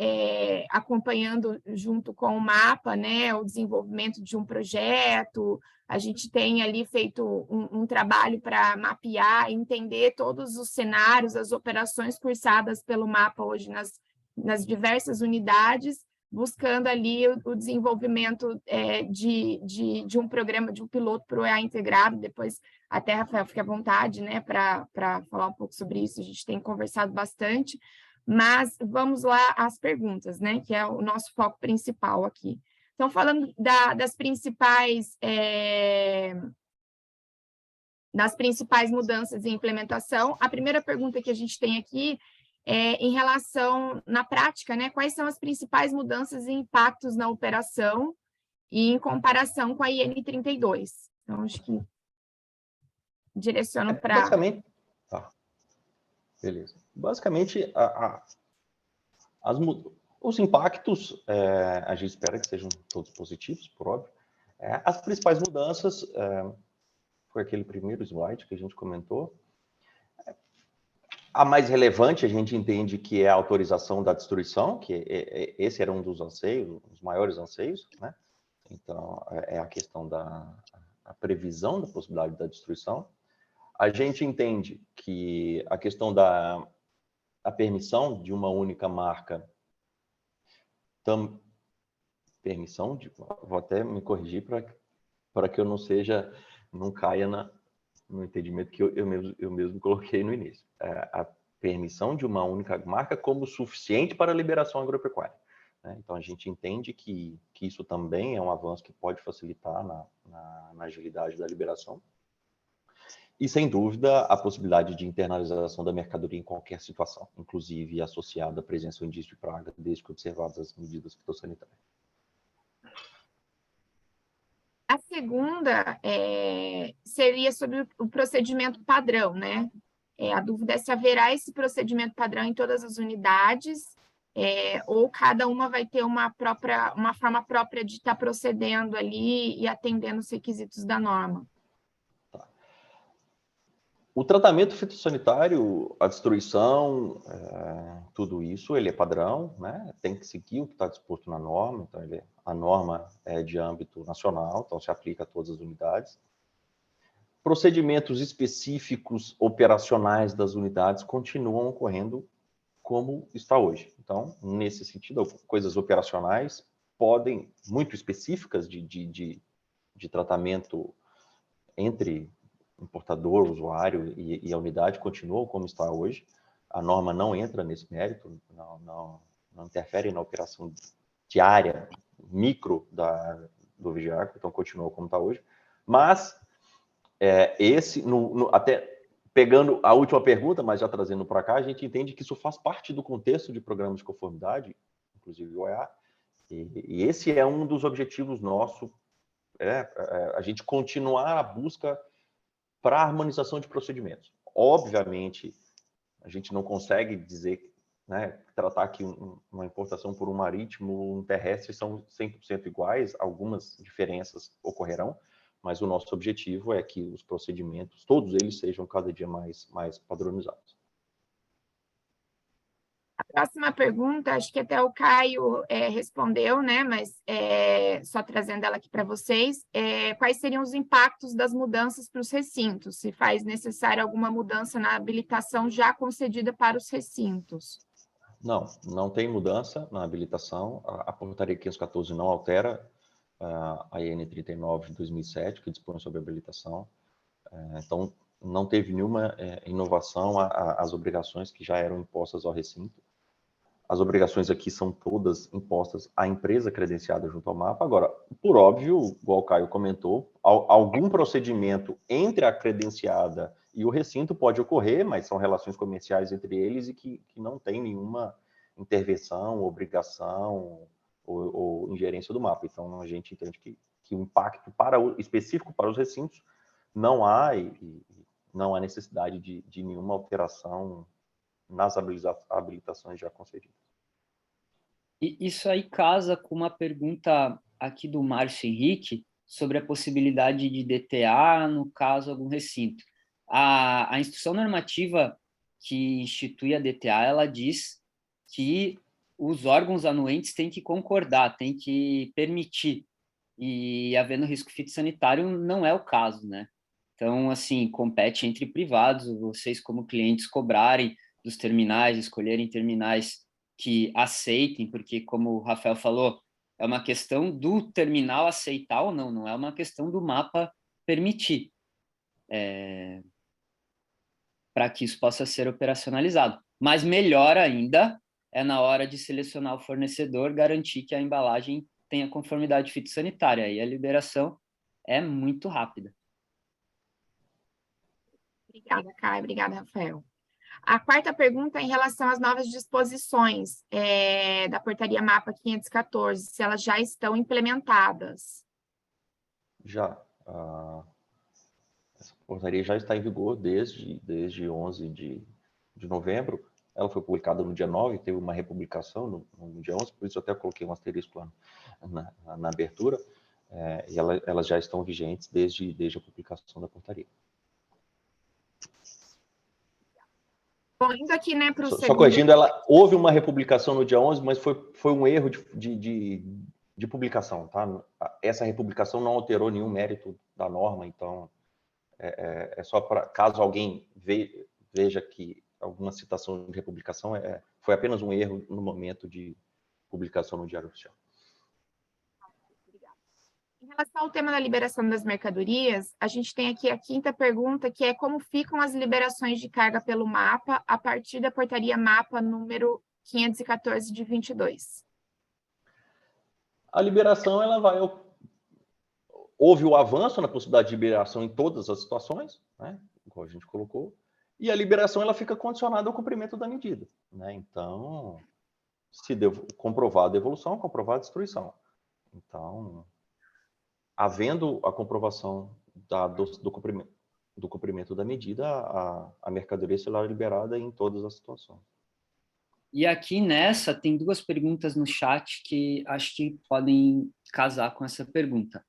acompanhando junto com o MAPA, né, o desenvolvimento de um projeto. A gente tem ali feito um trabalho para mapear, entender todos os cenários, as operações cursadas pelo MAPA hoje nas diversas unidades, buscando ali o desenvolvimento de um programa, de um piloto para o EA integrado. Depois, até, Rafael, fique à vontade, né, para falar um pouco sobre isso, a gente tem conversado bastante. Mas vamos lá às perguntas, né, que é o nosso foco principal aqui. Então, falando das principais mudanças em implementação, a primeira pergunta que a gente tem aqui é em relação, na prática, né, quais são as principais mudanças e impactos na operação e em comparação com a IN 32. Então, acho que direciono para... Basicamente, beleza. Basicamente, os impactos, a gente espera que sejam todos positivos, por óbvio. As principais mudanças, foi aquele primeiro slide que a gente comentou. A mais relevante, a gente entende que é a autorização da destruição, que esse era um dos anseios, os maiores anseios, né? Então, é a questão a previsão da possibilidade da destruição. A gente entende que a questão da permissão de uma única marca, vou até me corrigir para que eu não caia no entendimento que eu mesmo coloquei no início. A permissão de uma única marca como suficiente para a liberação agropecuária. né? Então, a gente entende que isso também é um avanço que pode facilitar na agilidade da liberação. E, sem dúvida, a possibilidade de internalização da mercadoria em qualquer situação, inclusive associada à presença ou indício de praga, desde que observadas as medidas fitossanitárias. A segunda seria sobre o procedimento padrão, né? A dúvida é se haverá esse procedimento padrão em todas as unidades, ou cada uma vai ter uma forma própria de estar procedendo ali e atendendo os requisitos da norma. Tá. O tratamento fitossanitário, a destruição, tudo isso, ele é padrão, né? Tem que seguir o que está disposto na norma, então a norma é de âmbito nacional, então se aplica a todas as unidades. Procedimentos específicos operacionais das unidades continuam ocorrendo como está hoje. Então, nesse sentido, coisas operacionais podem, muito específicas de tratamento entre importador, usuário e a unidade, continuam como está hoje. A norma não entra nesse mérito, não interfere na operação diária, micro do Vigiarco, então continua como está hoje. Mas, até pegando a última pergunta, mas já trazendo para cá, a gente entende que isso faz parte do contexto de programas de conformidade, inclusive o OEA, e esse é um dos objetivos nossos, a gente continuar a busca para a harmonização de procedimentos. Obviamente, a gente não consegue dizer, né, tratar que uma importação por um marítimo, um terrestre, são 100% iguais, algumas diferenças ocorrerão, mas o nosso objetivo é que os procedimentos, todos eles, sejam cada dia mais padronizados. A próxima pergunta, acho que até o Caio respondeu, né? Mas só trazendo ela aqui para vocês, quais seriam os impactos das mudanças para os recintos? Se faz necessário alguma mudança na habilitação já concedida para os recintos? Não tem mudança na habilitação. A portaria 514 não altera a IN 39 de 2007, que dispõe sobre a habilitação. Então, não teve nenhuma inovação às obrigações que já eram impostas ao recinto. As obrigações aqui são todas impostas à empresa credenciada junto ao MAPA. Agora, por óbvio, igual o Caio comentou, algum procedimento entre a credenciada e o recinto pode ocorrer, mas são relações comerciais entre eles e que não tem nenhuma intervenção, obrigação ou ingerência do MAPA. Então, a gente entende que o impacto específico para os recintos não há e não há necessidade de nenhuma alteração nas habilitações já concedidas. E isso aí casa com uma pergunta aqui do Márcio Henrique sobre a possibilidade de DTA, no caso, algum recinto. A instrução normativa que institui a DTA, ela diz que os órgãos anuentes têm que concordar, têm que permitir, e havendo risco fitossanitário não é o caso, né? Então, assim, compete entre privados, vocês como clientes cobrarem dos terminais, escolherem terminais que aceitem, porque, como o Rafael falou, é uma questão do terminal aceitar ou não, não é uma questão do mapa permitir, para que isso possa ser operacionalizado. Mas melhor ainda é, na hora de selecionar o fornecedor, garantir que a embalagem tenha conformidade fitossanitária, e a liberação é muito rápida. Obrigada, Caio. Obrigada, Rafael. A quarta pergunta é em relação às novas disposições da portaria MAPA 514, se elas já estão implementadas. Já. Essa portaria já está em vigor desde 11 de novembro. Ela foi publicada no dia 9, teve uma republicação no dia 11, por isso eu até coloquei um asterisco lá na abertura, e elas já estão vigentes desde a publicação da portaria. Bom, indo aqui, né, para o segundo... Só corrigindo, houve uma republicação no dia 11, mas foi um erro de publicação, tá? Essa republicação não alterou nenhum mérito da norma, então é só para, caso alguém veja que alguma citação de republicação, foi apenas um erro no momento de publicação no Diário Oficial. Em relação ao tema da liberação das mercadorias, a gente tem aqui a quinta pergunta, que é como ficam as liberações de carga pelo MAPA a partir da portaria MAPA número 514 de 22. A liberação, ela vai... Houve o avanço na possibilidade de liberação em todas as situações, né? Como a gente colocou, e a liberação ela fica condicionada ao cumprimento da medida, né? Então, se comprovada a devolução, comprovada a destruição. Então, havendo a comprovação do cumprimento da medida, a mercadoria será liberada em todas as situações. E aqui nessa, tem duas perguntas no chat que acho que podem casar com essa pergunta.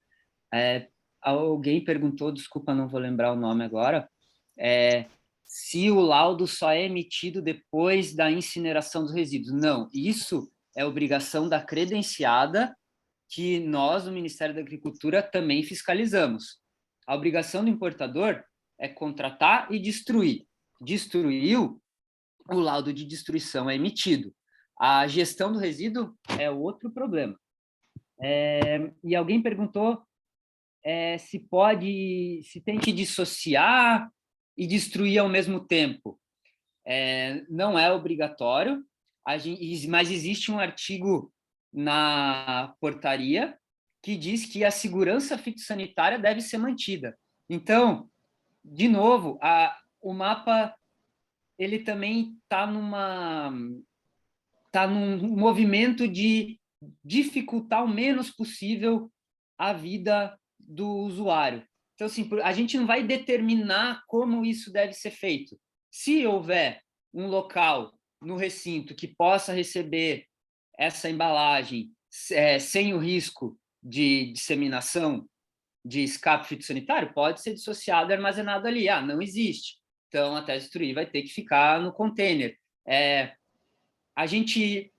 Alguém perguntou, desculpa, não vou lembrar o nome agora, se o laudo só é emitido depois da incineração dos resíduos. Não, isso é obrigação da credenciada, que nós, no Ministério da Agricultura, também fiscalizamos. A obrigação do importador é contratar e destruir. Destruiu, o laudo de destruição é emitido. A gestão do resíduo é outro problema. E alguém perguntou se tem que dissociar e destruir ao mesmo tempo. Não é obrigatório, mas existe um artigo na portaria que diz que a segurança fitossanitária deve ser mantida. Então, de novo, o mapa ele também está num movimento de dificultar o menos possível a vida do usuário. Então, assim, a gente não vai determinar como isso deve ser feito. Se houver um local no recinto que possa receber essa embalagem sem o risco de disseminação de escape fitossanitário, pode ser dissociado e armazenado ali. Não existe. Então, até destruir, vai ter que ficar no container. A gente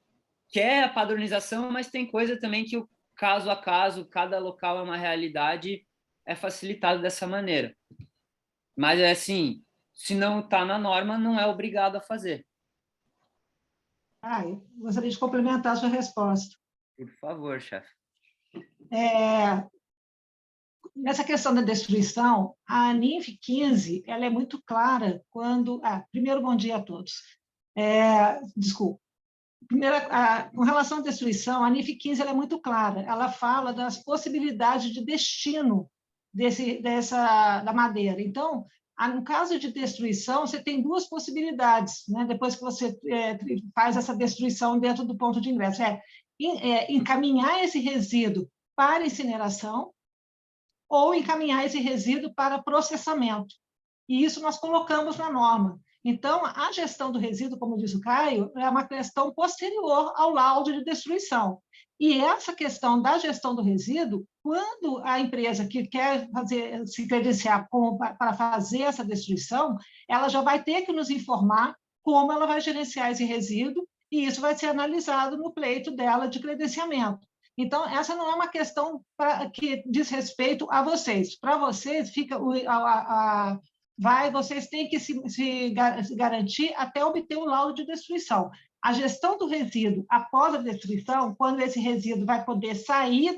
quer a padronização, mas tem coisa também que o caso a caso, cada local é uma realidade, é facilitado dessa maneira. Mas, assim, se não está na norma, não é obrigado a fazer. Eu gostaria de complementar a sua resposta. Por favor, chefe. Nessa questão da destruição, a ANIF 15 ela é muito clara quando... primeiro, bom dia a todos. Desculpa. Primeiro, com relação à destruição, a ANIF 15 ela é muito clara. Ela fala das possibilidades de destino da madeira. Então, no caso de destruição, você tem duas possibilidades, né? Depois que você faz essa destruição dentro do ponto de ingresso. Encaminhar esse resíduo para incineração ou encaminhar esse resíduo para processamento. E isso nós colocamos na norma. Então, a gestão do resíduo, como diz o Caio, é uma questão posterior ao laudo de destruição. E essa questão da gestão do resíduo, quando a empresa que quer se credenciar para fazer essa destruição, ela já vai ter que nos informar como ela vai gerenciar esse resíduo, e isso vai ser analisado no pleito dela de credenciamento. Então, essa não é uma questão que diz respeito a vocês. Para vocês, vocês têm que se garantir até obter o laudo de destruição. A gestão do resíduo após a destruição, quando esse resíduo vai poder sair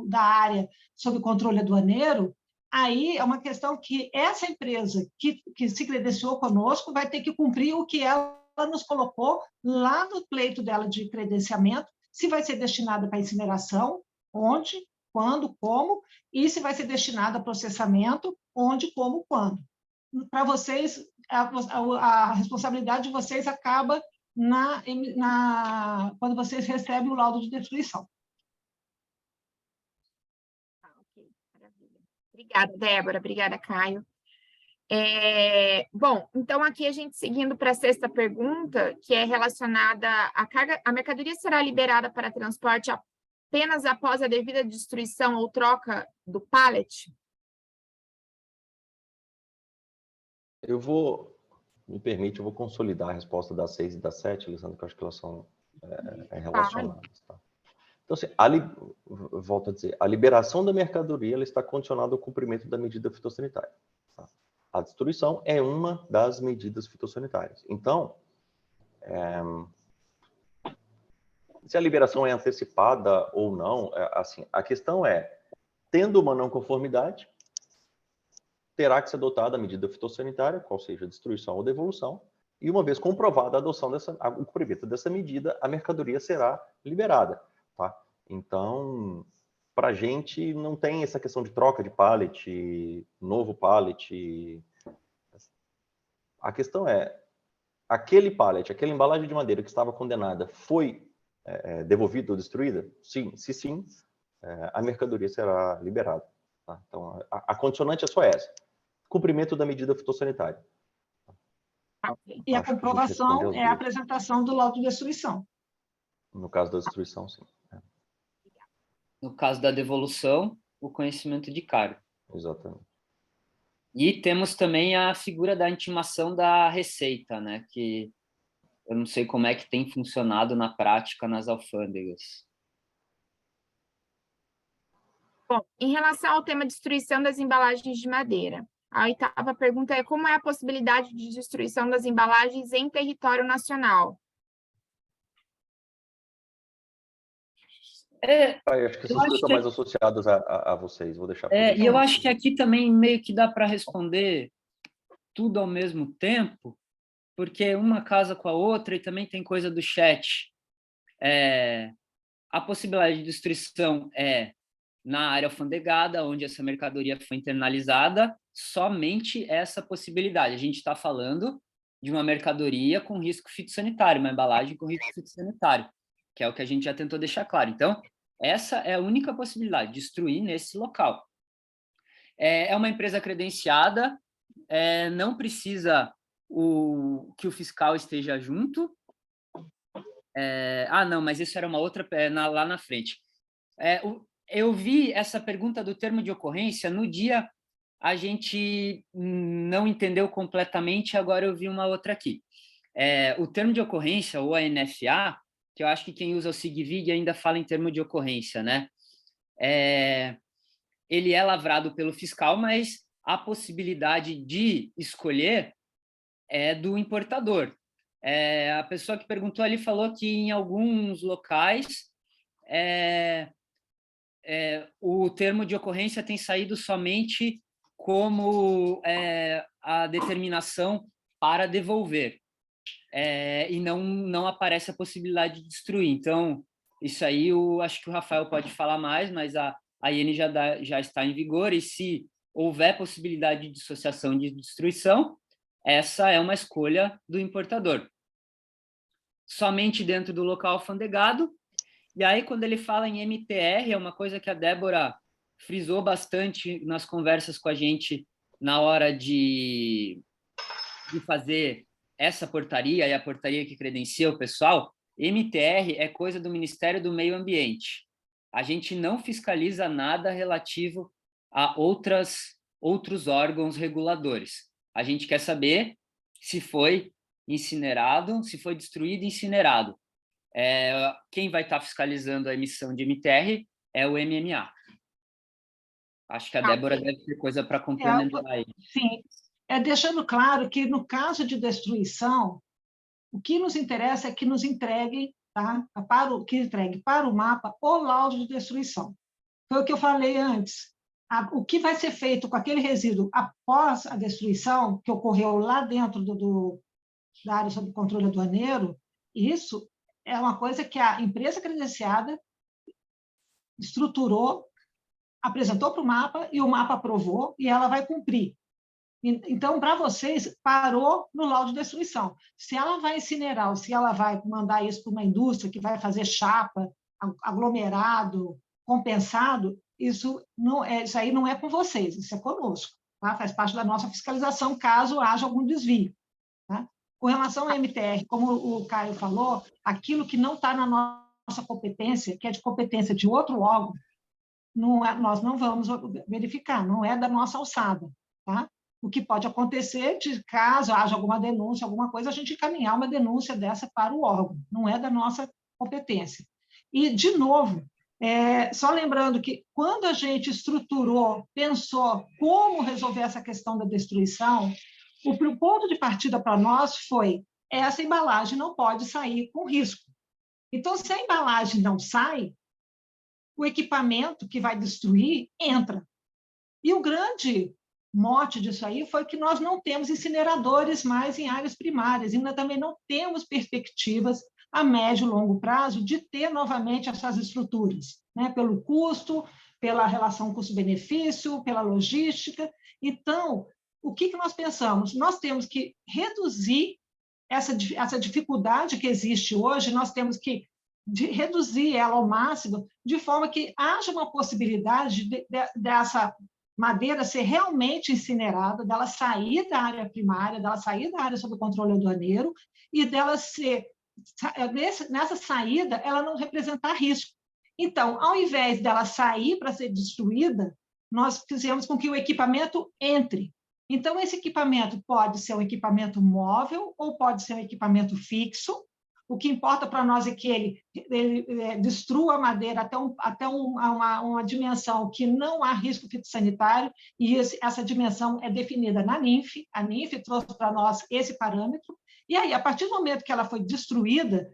da área sob controle aduaneiro, aí é uma questão que essa empresa que se credenciou conosco vai ter que cumprir o que ela nos colocou lá no pleito dela de credenciamento, se vai ser destinada para incineração, onde, quando, como, e se vai ser destinada a processamento, onde, como, quando. Para vocês, a responsabilidade de vocês acaba quando vocês recebem o laudo de destruição. Ok, maravilha. Obrigada, Débora. Obrigada, Caio. Bom, então aqui a gente seguindo para a sexta pergunta, que é relacionada à carga, a mercadoria será liberada para transporte apenas após a devida destruição ou troca do pallet? Me permite, eu vou consolidar a resposta das 6 e das 7, Alessandra, que eu acho que elas são relacionadas. Tá? Então, assim, volto a dizer, a liberação da mercadoria ela está condicionada ao cumprimento da medida fitossanitária. Tá? A destruição é uma das medidas fitossanitárias. Então, se a liberação é antecipada ou não, assim, a questão tendo uma não conformidade, terá que ser adotada a medida fitossanitária, qual seja a destruição ou devolução, e uma vez comprovada a adoção o cumprimento dessa medida, a mercadoria será liberada. Tá? Então, para a gente, não tem essa questão de troca de pallet, novo pallet. A questão é, aquele pallet, aquela embalagem de madeira que estava condenada, foi devolvida ou destruída? Sim. Se sim, a mercadoria será liberada. Tá? Então, a condicionante é só essa. Cumprimento da medida fitossanitária. E a comprovação é a apresentação do laudo de destruição. No caso da destruição, sim. No caso da devolução, o conhecimento de cargo. Exatamente. E temos também a figura da intimação da receita, né? Que eu não sei como é que tem funcionado na prática nas alfândegas. Bom, em relação ao tema destruição das embalagens de madeira, a 8ª pergunta é: como é a possibilidade de destruição das embalagens em território nacional? Eu acho que essas coisas estão mais associadas a vocês, vou deixar. E eu acho que aqui também meio que dá para responder tudo ao mesmo tempo, porque uma casa com a outra, e também tem coisa do chat. A possibilidade de destruição é na área alfandegada, onde essa mercadoria foi internalizada, somente essa possibilidade. A gente está falando de uma mercadoria com risco fitossanitário, uma embalagem com risco fitossanitário, que é o que a gente já tentou deixar claro. Então, essa é a única possibilidade, destruir nesse local. É uma empresa credenciada, não precisa que o fiscal esteja junto. Não, mas isso era uma outra lá na frente. Eu vi essa pergunta do termo de ocorrência no dia, a gente não entendeu completamente, agora eu vi uma outra aqui. O termo de ocorrência, ou a NFA, que eu acho que quem usa o SIGVIG ainda fala em termo de ocorrência, né? Ele é lavrado pelo fiscal, mas a possibilidade de escolher é do importador. A pessoa que perguntou ali falou que em alguns locais o termo de ocorrência tem saído somente como a determinação para devolver, e não aparece a possibilidade de destruir. Então, isso aí eu acho que o Rafael pode falar mais, mas a IN já está em vigor, e se houver possibilidade de dissociação de destruição, essa é uma escolha do importador. Somente dentro do local alfandegado. E aí, quando ele fala em MTR, é uma coisa que a Débora frisou bastante nas conversas com a gente na hora de fazer essa portaria e a portaria que credencia o pessoal. MTR é coisa do Ministério do Meio Ambiente. A gente não fiscaliza nada relativo a outros órgãos reguladores. A gente quer saber se foi incinerado, se foi destruído e incinerado. Quem vai estar fiscalizando a emissão de MTR é o MMA. Acho que a Débora deve ter coisa para complementar aí. Sim, deixando claro que, no caso de destruição, o que nos interessa é que nos entreguem, tá? Para o mapa o laudo de destruição. Foi o que eu falei antes. O que vai ser feito com aquele resíduo após a destruição, que ocorreu lá dentro da área sob controle aduaneiro, isso é uma coisa que a empresa credenciada estruturou, apresentou para o mapa, e o mapa aprovou, e ela vai cumprir. Então, para vocês, parou no laudo de destruição. Se ela vai incinerar, ou se ela vai mandar isso para uma indústria que vai fazer chapa, aglomerado, compensado, isso aí não é com vocês, isso é conosco. Tá? Faz parte da nossa fiscalização, caso haja algum desvio. Tá? Com relação ao MTR, como o Caio falou, aquilo que não está na nossa competência, que é de competência de outro órgão, nós não vamos verificar, não é da nossa alçada. Tá? O que pode acontecer, de caso haja alguma denúncia, alguma coisa, a gente encaminhar uma denúncia dessa para o órgão, não é da nossa competência. E, de novo, só lembrando que, quando a gente estruturou, pensou como resolver essa questão da destruição, o ponto de partida para nós foi: essa embalagem não pode sair com risco. Então, se a embalagem não sai, o equipamento que vai destruir entra. E o grande mote disso aí foi que nós não temos incineradores mais em áreas primárias, ainda também não temos perspectivas a médio e longo prazo, de ter novamente essas estruturas, né? Pelo custo, pela relação custo-benefício, pela logística. Então, o que nós pensamos? Nós temos que reduzir essa dificuldade que existe hoje, nós temos que reduzir ela ao máximo, de forma que haja uma possibilidade dessa madeira ser realmente incinerada, dela sair da área primária, dela sair da área sob o controle aduaneiro, e dela ser, nessa saída, ela não representar risco. Então, ao invés dela sair para ser destruída, nós fizemos com que o equipamento entre. Então, esse equipamento pode ser um equipamento móvel ou pode ser um equipamento fixo. O que importa para nós é que ele destrua a madeira até uma dimensão que não há risco fitossanitário, e essa dimensão é definida na NINF. A NINF trouxe para nós esse parâmetro, e aí, a partir do momento que ela foi destruída,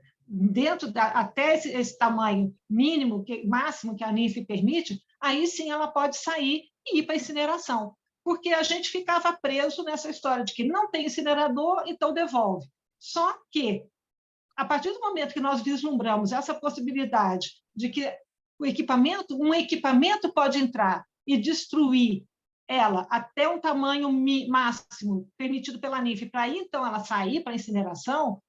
até esse tamanho mínimo, máximo que a NINF permite, aí sim ela pode sair e ir para a incineração. Porque a gente ficava preso nessa história de que não tem incinerador, então devolve. Só que, a partir do momento que nós vislumbramos essa possibilidade de que um equipamento pode entrar e destruir ela até um tamanho máximo permitido pela NINF, para aí, então, ela sair para a incineração,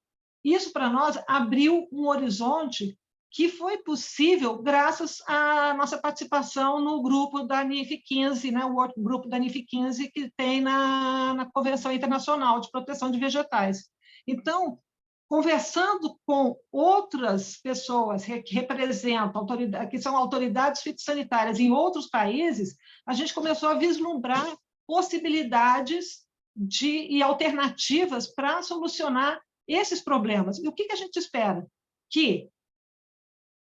isso, para nós, abriu um horizonte que foi possível graças à nossa participação no grupo da NINF 15, né, o outro grupo da NINF 15 que tem na Convenção Internacional de Proteção de Vegetais. Então, conversando com outras pessoas que representam, que são autoridades fitossanitárias em outros países, a gente começou a vislumbrar possibilidades e alternativas para solucionar esses problemas. E o que a gente espera? Que, em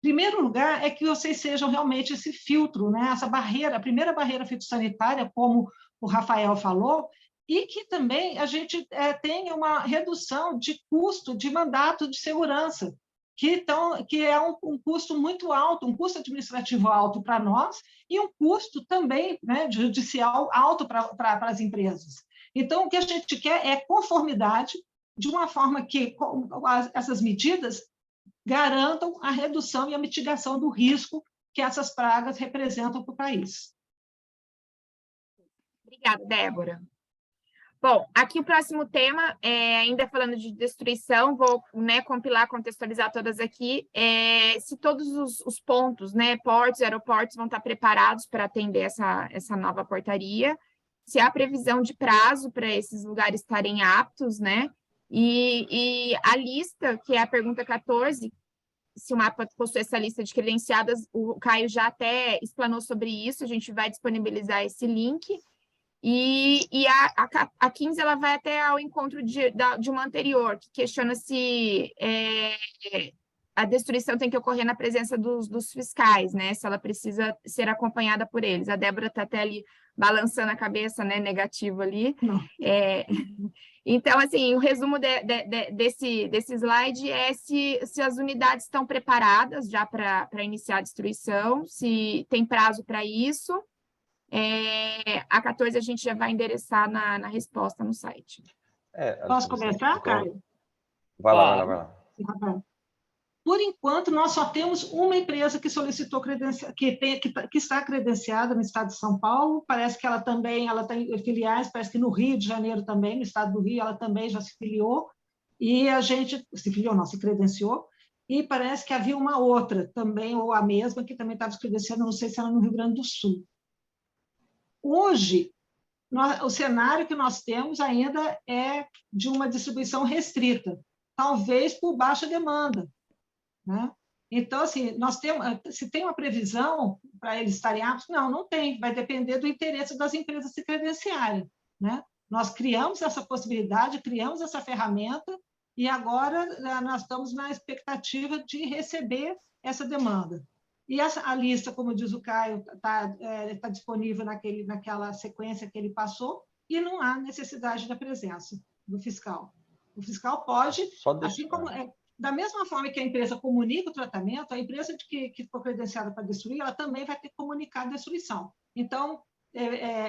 primeiro lugar, é que vocês sejam realmente esse filtro, né? Essa barreira, a primeira barreira fitossanitária, como o Rafael falou, e que também a gente tenha uma redução de custo de mandato de segurança, que é um custo muito alto, um custo administrativo alto para nós e um custo também, né, judicial alto para as empresas. Então, o que a gente quer é conformidade, de uma forma que essas medidas garantam a redução e a mitigação do risco que essas pragas representam para o país. Obrigada, Débora. Bom, aqui o próximo tema, ainda falando de destruição, vou, né, compilar, contextualizar todas aqui, se todos os pontos, né, portos e aeroportos vão estar preparados para atender essa nova portaria, se há previsão de prazo para esses lugares estarem aptos, né, e a lista, que é a pergunta 14, se o mapa possui essa lista de credenciadas, o Caio já até explanou sobre isso, a gente vai disponibilizar esse link. E a 15 ela vai até ao encontro de uma anterior, que questiona se a destruição tem que ocorrer na presença dos fiscais, né? Se ela precisa ser acompanhada por eles. A Débora está até ali balançando a cabeça, né? Negativo ali. Então, assim, o resumo desse slide é se as unidades estão preparadas já para iniciar a destruição, se tem prazo para isso. A 14 a gente já vai endereçar na resposta no site. Posso começar, Caio? Vai lá. Por enquanto, nós só temos uma empresa que solicitou que está credenciada no estado de São Paulo. Parece que ela tem filiais, parece que no Rio de Janeiro também, no estado do Rio, ela também já se filiou. E a gente se credenciou. E parece que havia uma outra também, ou a mesma, que também estava se credenciando, não sei se era no Rio Grande do Sul. Hoje, o cenário que nós temos ainda é de uma distribuição restrita, talvez por baixa demanda, né? Então, assim, se tem uma previsão para eles estarem aptos, não tem, vai depender do interesse das empresas se credenciarem, né? Nós criamos essa possibilidade, criamos essa ferramenta, e agora nós estamos na expectativa de receber essa demanda. E a lista, como diz o Caio, está disponível naquela sequência que ele passou, e não há necessidade da presença do fiscal. O fiscal pode, assim como da mesma forma que a empresa comunica o tratamento, a empresa que for credenciada para destruir, ela também vai ter que comunicar a destruição. Então,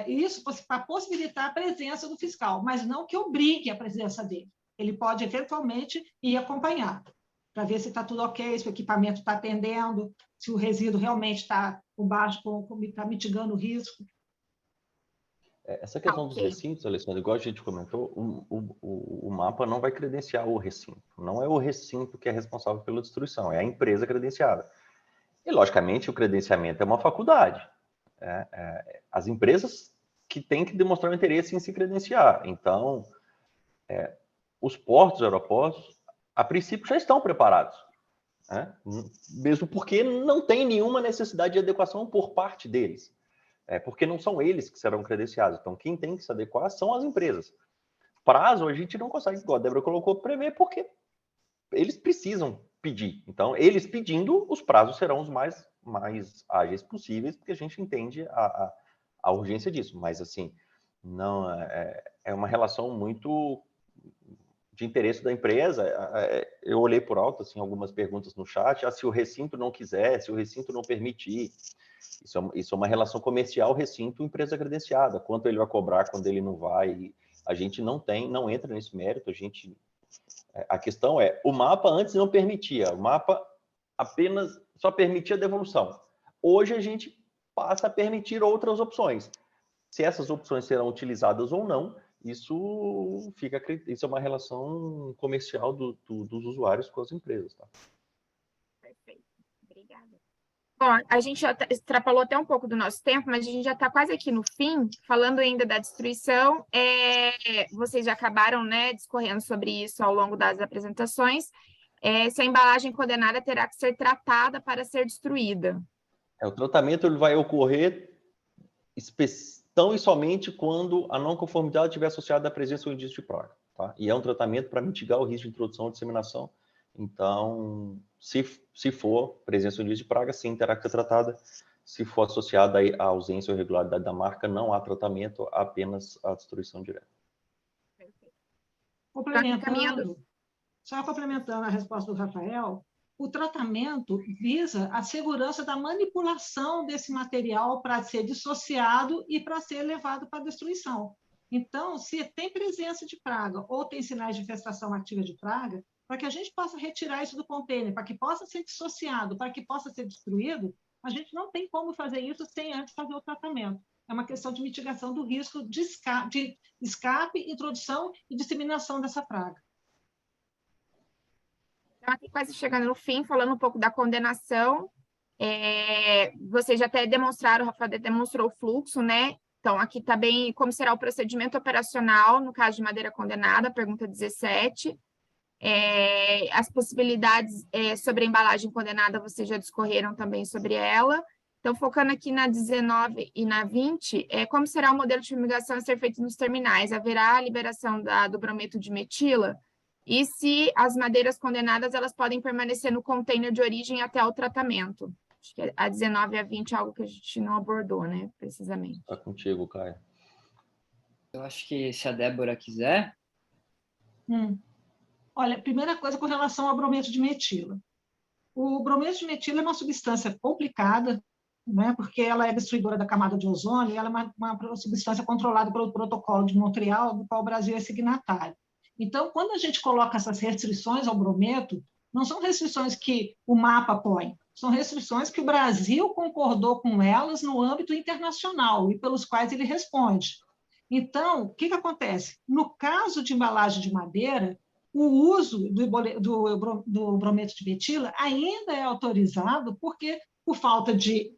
isso para possibilitar a presença do fiscal, mas não que obrigue a presença dele. Ele pode, eventualmente, ir acompanhar. para ver se está tudo ok, se o equipamento está atendendo, se o resíduo realmente está baixo, está mitigando o risco. Essa questão dos recintos, Alessandro, igual a gente comentou, o mapa não vai credenciar o recinto. Não é o recinto que é responsável pela destruição, é a empresa credenciada. E, logicamente, o credenciamento é uma faculdade. As empresas que têm que demonstrar o interesse em se credenciar. Então, os portos, aeroportos, a princípio já estão preparados. Né? Mesmo porque não tem nenhuma necessidade de adequação por parte deles. Porque não são eles que serão credenciados. Então, quem tem que se adequar são as empresas. Prazo, a gente não consegue, igual a Débora colocou, prever, porque eles precisam pedir. Então, eles pedindo, os prazos serão os mais ágeis possíveis, porque a gente entende a urgência disso. Mas, assim, não é uma relação muito de interesse da empresa. Eu olhei por alto, assim, algumas perguntas no chat, se o recinto não quiser, se o recinto não permitir. Isso é uma relação comercial, recinto, empresa credenciada. Quanto ele vai cobrar, quando ele não vai. A gente não entra nesse mérito. A questão é, o mapa antes não permitia. O mapa apenas só permitia a devolução. Hoje a gente passa a permitir outras opções. Se essas opções serão utilizadas ou não, isso é uma relação comercial dos usuários com as empresas. Tá? Perfeito. Obrigada. Bom, a gente já extrapolou até um pouco do nosso tempo, mas a gente já está quase aqui no fim, falando ainda da destruição. Vocês já acabaram, né, discorrendo sobre isso ao longo das apresentações. Se a embalagem condenada terá que ser tratada para ser destruída. O tratamento ele vai ocorrer tão e somente quando a não conformidade estiver associada à presença ou indício de praga. Tá? E é um tratamento para mitigar o risco de introdução ou disseminação. Então, se for presença ou indício de praga, sim, terá que ser tratada. Se for associada à ausência ou irregularidade da marca, não há tratamento, apenas a destruição direta. Só complementando a resposta do Rafael, o tratamento visa a segurança da manipulação desse material para ser dissociado e para ser levado para a destruição. Então, se tem presença de praga ou tem sinais de infestação ativa de praga, para que a gente possa retirar isso do container, para que possa ser dissociado, para que possa ser destruído, a gente não tem como fazer isso sem antes fazer o tratamento. É uma questão de mitigação do risco de escape, introdução e disseminação dessa praga. Então, aqui quase chegando no fim, falando um pouco da condenação, vocês já até demonstraram, o Rafael demonstrou o fluxo, né? Então, aqui está bem como será o procedimento operacional no caso de madeira condenada, pergunta 17. As possibilidades sobre a embalagem condenada, vocês já discorreram também sobre ela. Então, focando aqui na 19 e na 20, como será o modelo de fumigação a ser feito nos terminais? Haverá a liberação do brometo de metila? E se as madeiras condenadas, elas podem permanecer no container de origem até o tratamento? Acho que a 19 e a 20 é algo que a gente não abordou, né, precisamente. Está contigo, Caio. Eu acho que se a Débora quiser... Olha, primeira coisa com relação ao brometo de metila. O brometo de metila é uma substância complicada, né, porque ela é destruidora da camada de ozônio, e ela é uma substância controlada pelo Protocolo de Montreal, do qual o Brasil é signatário. Então, quando a gente coloca essas restrições ao brometo, não são restrições que o mapa põe, são restrições que o Brasil concordou com elas no âmbito internacional e pelos quais ele responde. Então, o que acontece? No caso de embalagem de madeira, o uso do brometo de metila ainda é autorizado porque, por falta de...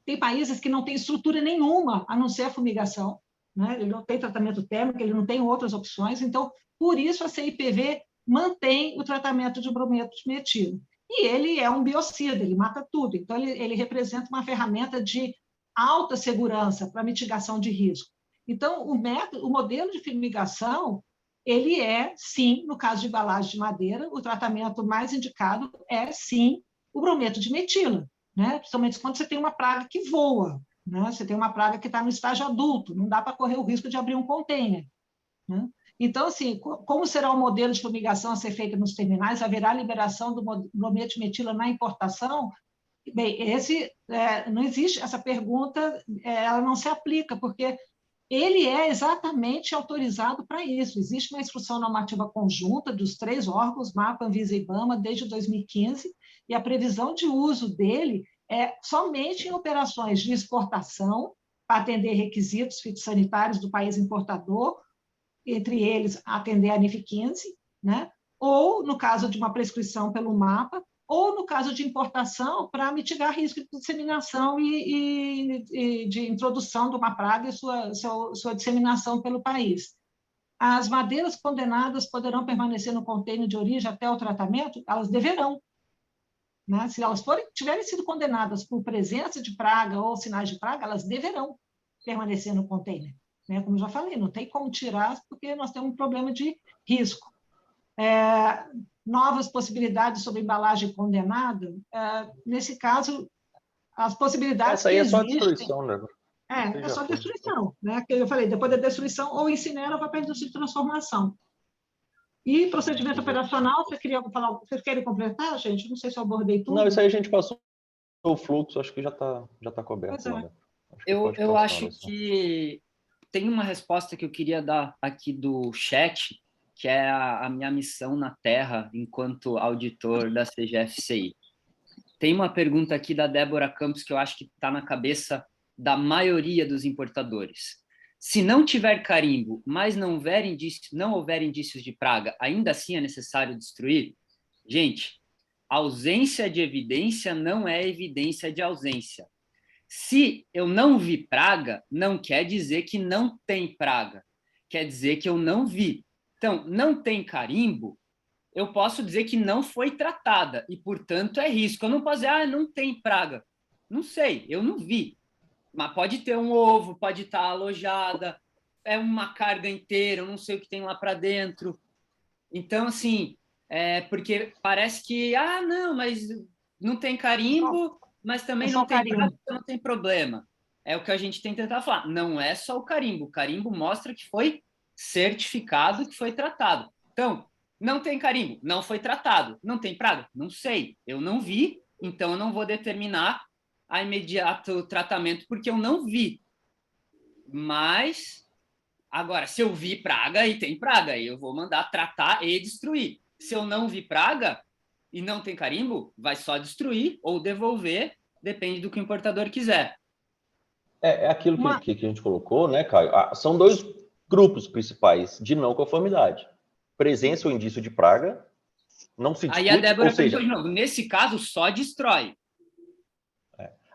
tem países que não têm estrutura nenhuma, a não ser a fumigação, né? Ele não tem tratamento térmico, ele não tem outras opções, então, por isso a CIPV mantém o tratamento de brometo de metila. E ele é um biocida, ele mata tudo, então ele representa uma ferramenta de alta segurança para mitigação de risco. Então, o modelo de fumigação, ele sim, no caso de embalagem de madeira, o tratamento mais indicado é, sim, o brometo de metila, né? Principalmente quando você tem uma praga que voa, né? Você tem uma praga que está no estágio adulto, não dá para correr o risco de abrir um container, né? Então, assim, como será o modelo de fumigação a ser feito nos terminais? Haverá liberação do brometo de metila na importação? Bem, não existe essa pergunta, ela não se aplica, porque ele é exatamente autorizado para isso. Existe uma instrução normativa conjunta dos 3 órgãos, MAPA, Anvisa e IBAMA, desde 2015, e a previsão de uso dele é somente em operações de exportação, para atender requisitos fitossanitários do país importador, entre eles atender a NIF 15, né? Ou no caso de uma prescrição pelo MAPA, ou no caso de importação, para mitigar risco de disseminação e de introdução de uma praga e sua disseminação pelo país. As madeiras condenadas poderão permanecer no container de origem até o tratamento? Elas deverão. Né? Se elas tiverem sido condenadas por presença de praga ou sinais de praga, elas deverão permanecer no container. Né? Como eu já falei, não tem como tirar, porque nós temos um problema de risco. Novas possibilidades sobre embalagem condenada, nesse caso, as possibilidades essa aí que é só existem... destruição, né? É só destruição, né? Que eu falei, depois da destruição, ou incinera ou vai para a indústria de transformação. E procedimento operacional, vocês querem completar, gente? Não sei se eu abordei tudo. Não, isso aí a gente passou o fluxo, acho que já tá coberto. Pois é. Eu acho que tem uma resposta que eu queria dar aqui do chat, que é a minha missão na Terra enquanto auditor da CGFCI. Tem uma pergunta aqui da Débora Campos que eu acho que está na cabeça da maioria dos importadores. Se não tiver carimbo, mas não houver indícios de praga, ainda assim é necessário destruir? Gente, ausência de evidência não é evidência de ausência. Se eu não vi praga, não quer dizer que não tem praga. Quer dizer que eu não vi. Então, não tem carimbo, eu posso dizer que não foi tratada e, portanto, é risco. Eu não posso dizer, não tem praga. Não sei, eu não vi. Mas pode ter um ovo, pode estar alojada, é uma carga inteira, eu não sei o que tem lá para dentro. Então, assim, porque parece que, não, mas não tem carimbo, mas também não tem praga, então não tem problema. É o que a gente tem tentado falar. Não é só o carimbo. O carimbo mostra que foi certificado, que foi tratado. Então, não tem carimbo, não foi tratado. Não tem praga? Não sei. Eu não vi, então eu não vou determinar a imediato tratamento, porque eu não vi. Mas, agora, se eu vi praga e tem praga, eu vou mandar tratar e destruir. Se eu não vi praga e não tem carimbo, vai só destruir ou devolver, depende do que o importador quiser. É aquilo que a gente colocou, né, Caio? São 2 grupos principais de não conformidade. Presença ou indício de praga, não se discute, aí a Débora ou seja, de novo, nesse caso, só destrói.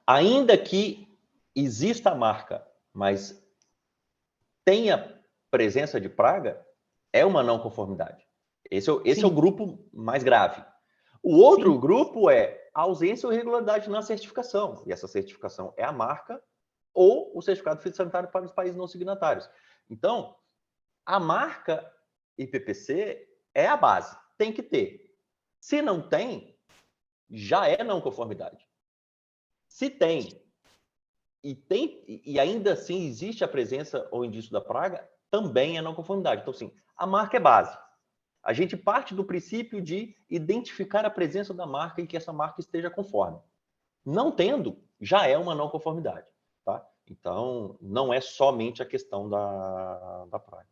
Ainda que exista a marca, mas tenha presença de praga, é uma não conformidade. Esse é o grupo mais grave. O outro grupo é a ausência ou irregularidade na certificação. E essa certificação é a marca ou o certificado fitossanitário para os países não signatários. Então, a marca IPPC é a base, tem que ter. Se não tem, já é não conformidade. Se tem e ainda assim existe a presença ou indício da praga, também é não conformidade. Então, sim, a marca é base. A gente parte do princípio de identificar a presença da marca e que essa marca esteja conforme. Não tendo, já é uma não conformidade. Tá? Então, não é somente a questão da praga.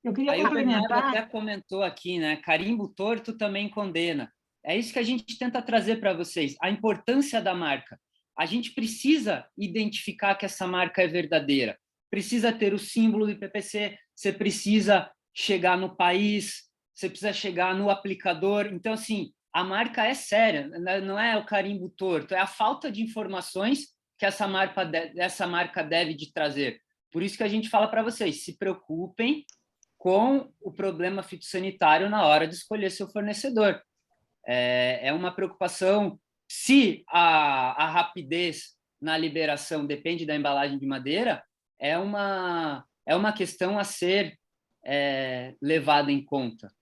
Eu queria Aí complementar... o Bernardo até comentou aqui, né? Carimbo torto também condena. É isso que a gente tenta trazer para vocês, a importância da marca. A gente precisa identificar que essa marca é verdadeira. Precisa ter o símbolo do IPPC, você precisa chegar no país, você precisa chegar no aplicador. Então, assim, a marca é séria, não é o carimbo torto, é a falta de informações que essa marca deve de trazer. Por isso que a gente fala para vocês, se preocupem com o problema fitossanitário na hora de escolher seu fornecedor. É uma preocupação. Se a rapidez na liberação depende da embalagem de madeira, é uma questão a ser levada em conta.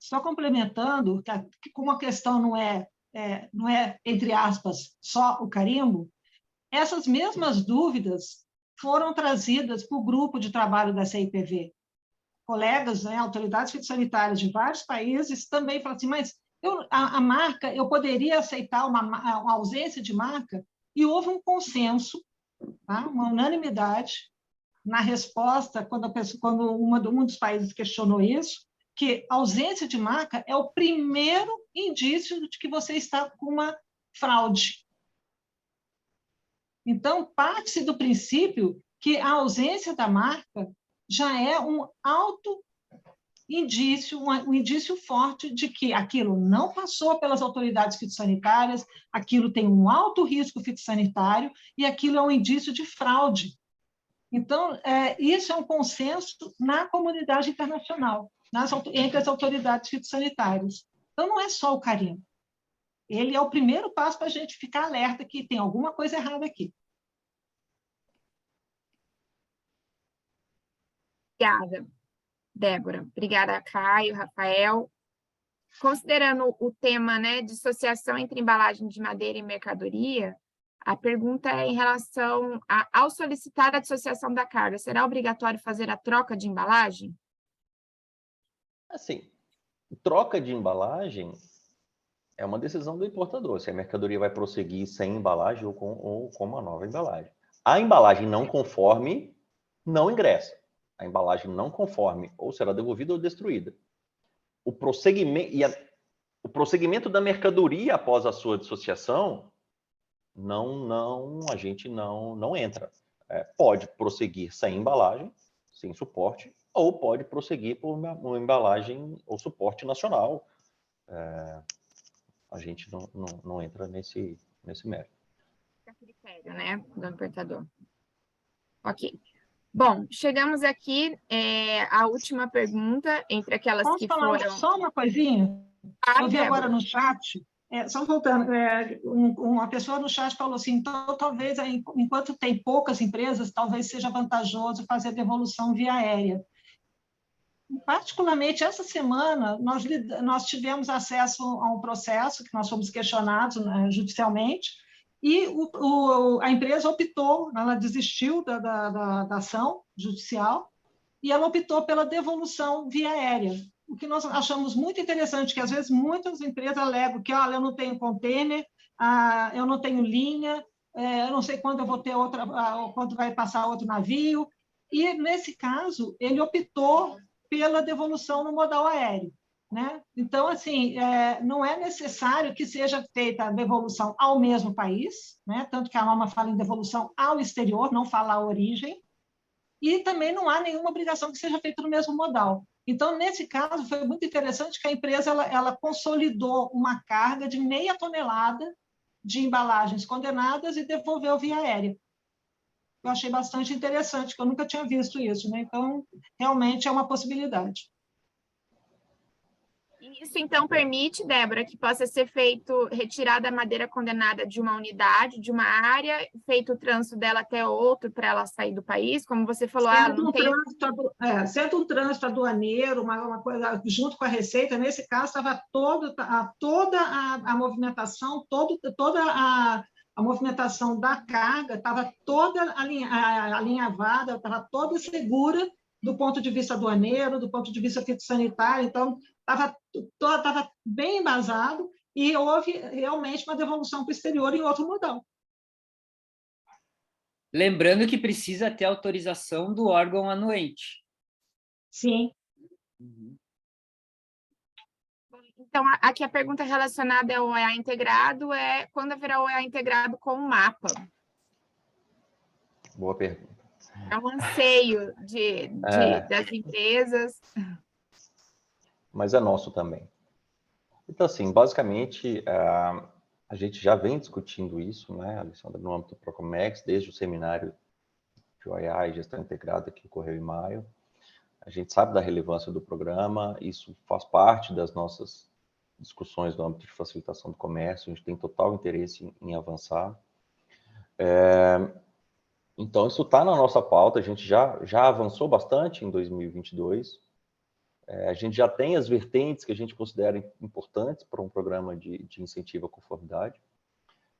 Só complementando, que como a questão não é, entre aspas, só o carimbo, essas mesmas dúvidas foram trazidas para o grupo de trabalho da CIPV. Colegas, né, autoridades fitossanitárias de vários países também falam assim, mas a marca, eu poderia aceitar uma ausência de marca? E houve um consenso tá? Uma unanimidade na resposta, quando um dos países questionou isso, que ausência de marca é o primeiro indício de que você está com uma fraude. Então, parte-se do princípio que a ausência da marca já é um alto indício, um indício forte de que aquilo não passou pelas autoridades fitossanitárias, aquilo tem um alto risco fitossanitário e aquilo é um indício de fraude. Então, isso é um consenso na comunidade internacional, entre as autoridades fitossanitárias. Então, não é só o carimbo. Ele é o primeiro passo para a gente ficar alerta que tem alguma coisa errada aqui. Obrigada, Débora. Obrigada, Caio, Rafael. Considerando o tema, né, dissociação entre embalagem de madeira e mercadoria, a pergunta é em relação ao solicitar a dissociação da carga, será obrigatório fazer a troca de embalagem? Assim, troca de embalagem é uma decisão do importador, se a mercadoria vai prosseguir sem embalagem ou com uma nova embalagem. A embalagem não conforme não ingressa. A embalagem não conforme ou será devolvida ou destruída. O prosseguimento da mercadoria após a sua dissociação, a gente não entra. Pode prosseguir sem embalagem, sem suporte, ou pode prosseguir por uma embalagem ou suporte nacional. A gente não entra nesse mérito. É critério, né, do importador. Ok. Bom, chegamos aqui à última pergunta, entre aquelas Posso que falar foram... só uma coisinha? Eu vi agora no chat, só voltando, uma pessoa no chat falou assim, então, talvez, enquanto tem poucas empresas, talvez seja vantajoso fazer devolução via aérea. Particularmente, essa semana, nós tivemos acesso a um processo que nós fomos questionados, né, judicialmente, e a empresa optou, ela desistiu da ação judicial, e ela optou pela devolução via aérea. O que nós achamos muito interessante, que às vezes muitas empresas alegam que olha, eu não tenho container, eu não tenho linha, eu não sei quando eu vou ter outra, quando vai passar outro navio, e nesse caso ele optou pela devolução no modal aéreo, né? Então, assim, não é necessário que seja feita a devolução ao mesmo país, né? Tanto que a norma fala em devolução ao exterior, não fala a origem, e também não há nenhuma obrigação que seja feita no mesmo modal. Então, nesse caso, foi muito interessante que a empresa ela consolidou uma carga de 0,5 tonelada de embalagens condenadas e devolveu via aérea. Eu achei bastante interessante, porque eu nunca tinha visto isso, né? Então, realmente é uma possibilidade. Isso, então, permite, Débora, que possa ser feito, retirada a madeira condenada de uma unidade, de uma área, feito o trânsito dela até outro para ela sair do país, como você falou, não tem... Sendo um trânsito aduaneiro, uma coisa, junto com a Receita, nesse caso, estava toda a movimentação, toda a movimentação da carga estava toda alinhavada, estava toda segura do ponto de vista aduaneiro, do ponto de vista fitossanitário, então estava bem embasado e houve realmente uma devolução para o exterior em outro modal. Lembrando que precisa ter autorização do órgão anuente. Sim. Então, aqui a pergunta relacionada ao OEA integrado é quando haverá o OEA integrado com o mapa? Boa pergunta. É um anseio das empresas. Mas é nosso também. Então, assim, basicamente, a gente já vem discutindo isso, né, Alessandra, no âmbito do Procomex, desde o seminário de OEA e Gestão Integrada que ocorreu em maio. A gente sabe da relevância do programa, isso faz parte das nossas discussões no âmbito de facilitação do comércio, a gente tem total interesse em avançar. Então, isso está na nossa pauta, a gente já avançou bastante em 2022, a gente já tem as vertentes que a gente considera importantes para um programa de incentivo à conformidade.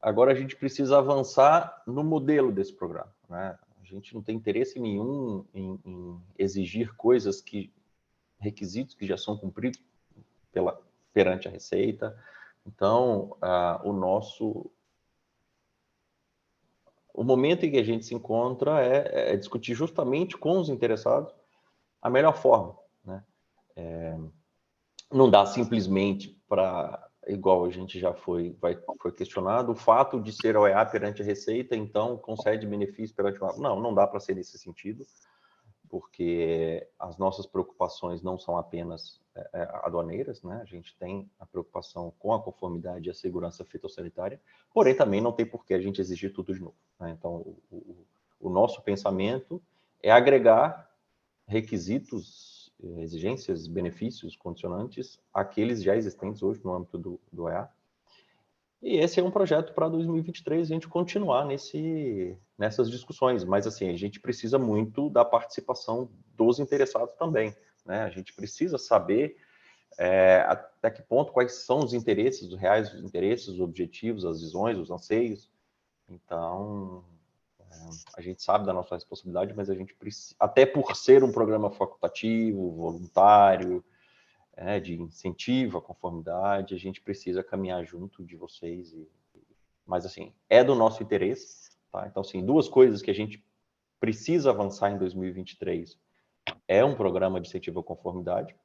Agora, a gente precisa avançar no modelo desse programa, né? A gente não tem interesse nenhum em exigir requisitos que já são cumpridos perante a Receita. Então, o o momento em que a gente se encontra é discutir justamente com os interessados a melhor forma, né? Não dá simplesmente para, igual a gente já foi questionado, o fato de ser OEA perante a Receita, então concede benefício perante o... Não dá para ser nesse sentido, porque as nossas preocupações não são apenas aduaneiras, né? A gente tem a preocupação com a conformidade e a segurança fitossanitária, porém também não tem por que a gente exigir tudo de novo, né? Então, o nosso pensamento é agregar requisitos, exigências, benefícios, condicionantes àqueles já existentes hoje no âmbito do OEA. E esse é um projeto para 2023, a gente continuar nessas discussões, mas assim, a gente precisa muito da participação dos interessados também, né? A gente precisa saber até que ponto, quais são os interesses, os reais interesses, os objetivos, as visões, os anseios. Então, a gente sabe da nossa responsabilidade, mas a gente precisa, até por ser um programa facultativo, voluntário, de incentivo à conformidade, a gente precisa caminhar junto de vocês. Mas, assim, é do nosso interesse, tá? Então, assim, duas coisas que a gente precisa avançar em 2023 é um programa de incentivo à conformidade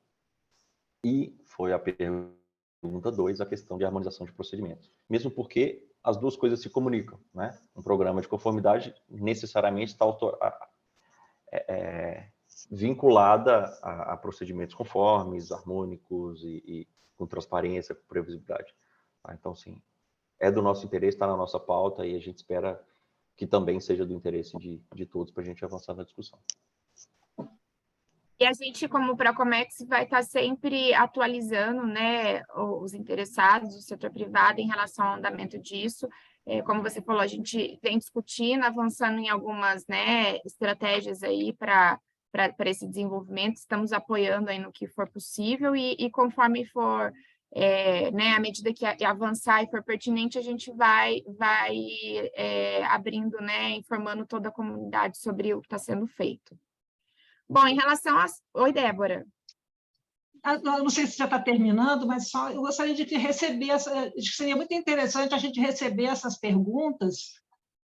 e foi a pergunta 2, a questão de harmonização de procedimentos. Mesmo porque as duas coisas se comunicam, né? Um programa de conformidade necessariamente está vinculada a procedimentos conformes, harmônicos e com transparência, com previsibilidade. Tá? Então, sim, é do nosso interesse, está na nossa pauta e a gente espera que também seja do interesse de todos para a gente avançar na discussão. E a gente, como Procomex, vai estar sempre atualizando, né, os interessados, o setor privado, em relação ao andamento disso. Como você falou, a gente vem discutindo, avançando em algumas, né, estratégias aí para esse desenvolvimento, estamos apoiando aí no que for possível e conforme for, né, à medida que avançar e for pertinente, a gente vai abrindo, né, informando toda a comunidade sobre o que está sendo feito. Bom, em relação às... Oi, Débora. Eu não sei se já está terminando, mas só eu gostaria de receber acho que seria muito interessante a gente receber essas perguntas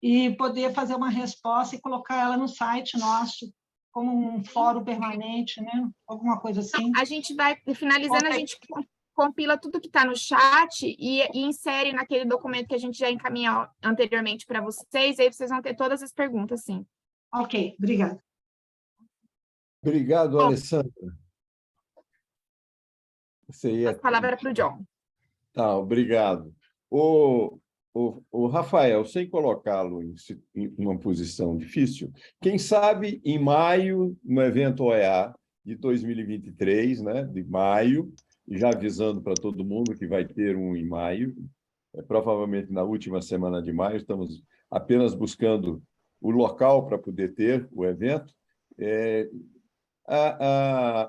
e poder fazer uma resposta e colocar ela no site nosso como um fórum permanente, né? Alguma coisa assim. A gente vai finalizando, a gente compila tudo que está no chat e insere naquele documento que a gente já encaminhou anteriormente para vocês, aí vocês vão ter todas as perguntas, sim. Ok, obrigada. Obrigado, Alessandra. A palavra para o John. Tá, obrigado. O Rafael, sem colocá-lo em uma posição difícil, quem sabe em maio, no evento OEA de 2023, né, de maio, já avisando para todo mundo que vai ter um em maio, provavelmente na última semana de maio, estamos apenas buscando o local para poder ter o evento.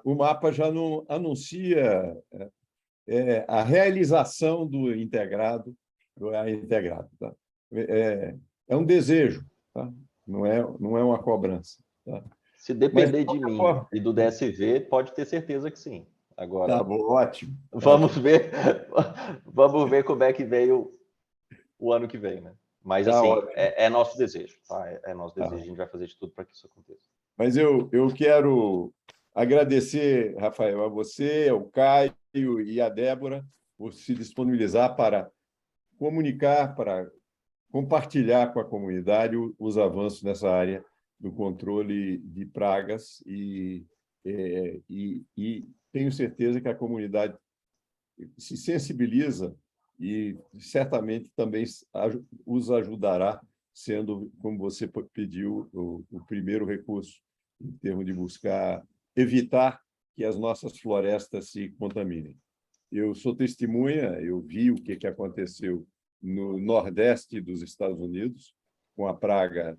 O mapa já não anuncia a realização do integrado, tá? É um desejo, tá? Não é uma cobrança. Tá? Se depender de mim e do DSV, pode ter certeza que sim. Agora, tá bom, ótimo. Vamos ver como é que veio o ano que vem, né? Mas, tá, assim, é nosso desejo, tá? É nosso desejo, a gente vai fazer de tudo para que isso aconteça. Mas eu quero agradecer, Rafael, a você, ao Caio e à Débora, por se disponibilizar para comunicar, para compartilhar com a comunidade os avanços nessa área do controle de pragas e tenho certeza que a comunidade se sensibiliza e certamente também os ajudará, sendo, como você pediu, o primeiro recurso, em termos de buscar evitar que as nossas florestas se contaminem. Eu sou testemunha, eu vi o que aconteceu no Nordeste dos Estados Unidos, com a praga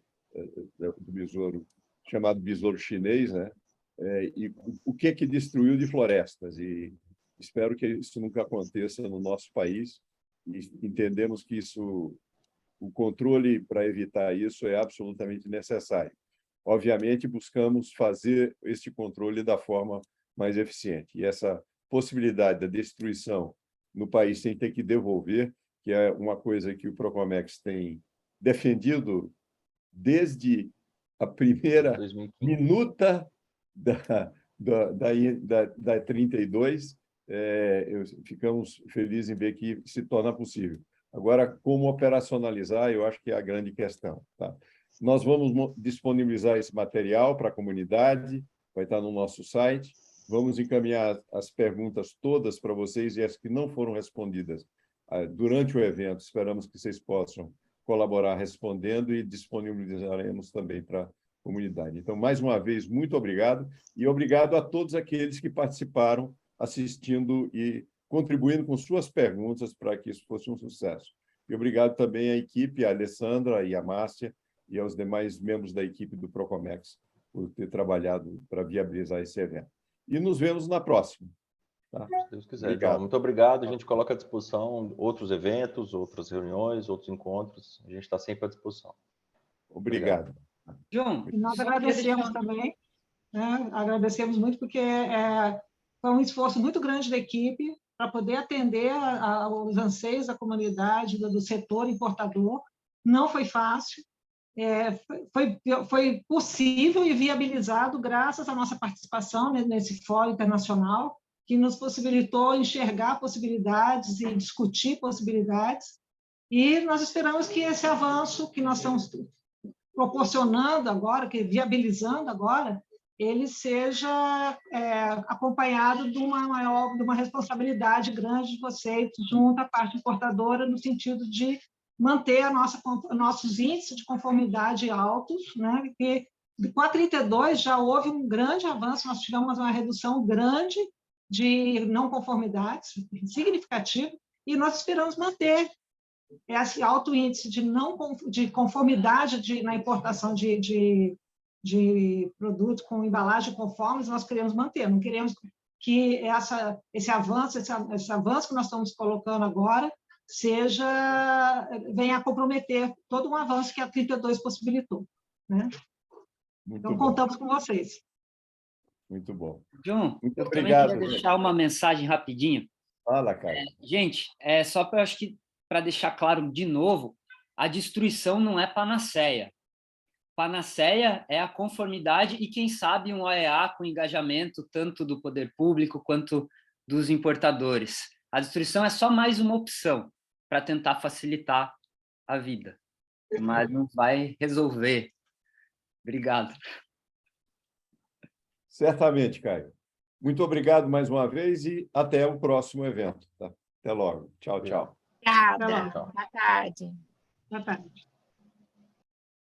do besouro, chamado besouro chinês, né? E o que destruiu de florestas. E espero que isso nunca aconteça no nosso país. E entendemos que o controle para evitar isso é absolutamente necessário. Obviamente, buscamos fazer este controle da forma mais eficiente. E essa possibilidade da destruição no país sem ter que devolver, que é uma coisa que o Procomex tem defendido desde a primeira 2015. minuta da 32, ficamos felizes em ver que se torna possível. Agora, como operacionalizar, eu acho que é a grande questão. Tá? Nós vamos disponibilizar esse material para a comunidade, vai estar no nosso site. Vamos encaminhar as perguntas todas para vocês e as que não foram respondidas durante o evento. Esperamos que vocês possam colaborar respondendo e disponibilizaremos também para a comunidade. Então, mais uma vez, muito obrigado e obrigado a todos aqueles que participaram, assistindo e contribuindo com suas perguntas para que isso fosse um sucesso. E obrigado também à equipe, a Alessandra e a Márcia, e aos demais membros da equipe do Procomex por ter trabalhado para viabilizar esse evento. E nos vemos na próxima. Tá? Se Deus quiser. Então, muito obrigado. A gente coloca à disposição outros eventos, outras reuniões, outros encontros. A gente está sempre à disposição. Obrigado. João, E nós agradecemos também, né? Agradecemos muito porque foi um esforço muito grande da equipe para poder atender aos anseios da comunidade, do setor importador. Não foi fácil. Foi possível e viabilizado graças à nossa participação nesse fórum internacional, que nos possibilitou enxergar possibilidades e discutir possibilidades, e nós esperamos que esse avanço que nós estamos proporcionando agora, viabilizando agora, ele seja acompanhado de uma responsabilidade grande de vocês junto à parte importadora, no sentido de manter nossos índices de conformidade altos, né? Porque com a 32 já houve um grande avanço, nós tivemos uma redução grande de não conformidades, significativo, e nós esperamos manter esse alto índice de conformidade na importação de produtos com embalagem conformes, nós queremos manter, não queremos que esse avanço que nós estamos colocando agora venha a comprometer todo um avanço que a 32 possibilitou. Né? Então, contamos com vocês. Muito bom. João, muito eu obrigado, também queria deixar uma mensagem rapidinho. Fala, Caio. Gente, só para deixar claro de novo, a destruição não é panaceia. Panaceia é a conformidade e, quem sabe, um OEA com engajamento tanto do poder público quanto dos importadores. A destruição é só mais uma opção para tentar facilitar a vida, mas não vai resolver. Obrigado. Certamente, Caio. Muito obrigado mais uma vez e até o próximo evento. Tá? Até logo. Tchau, tchau. Obrigada. Tchau. Boa tarde. Boa tarde.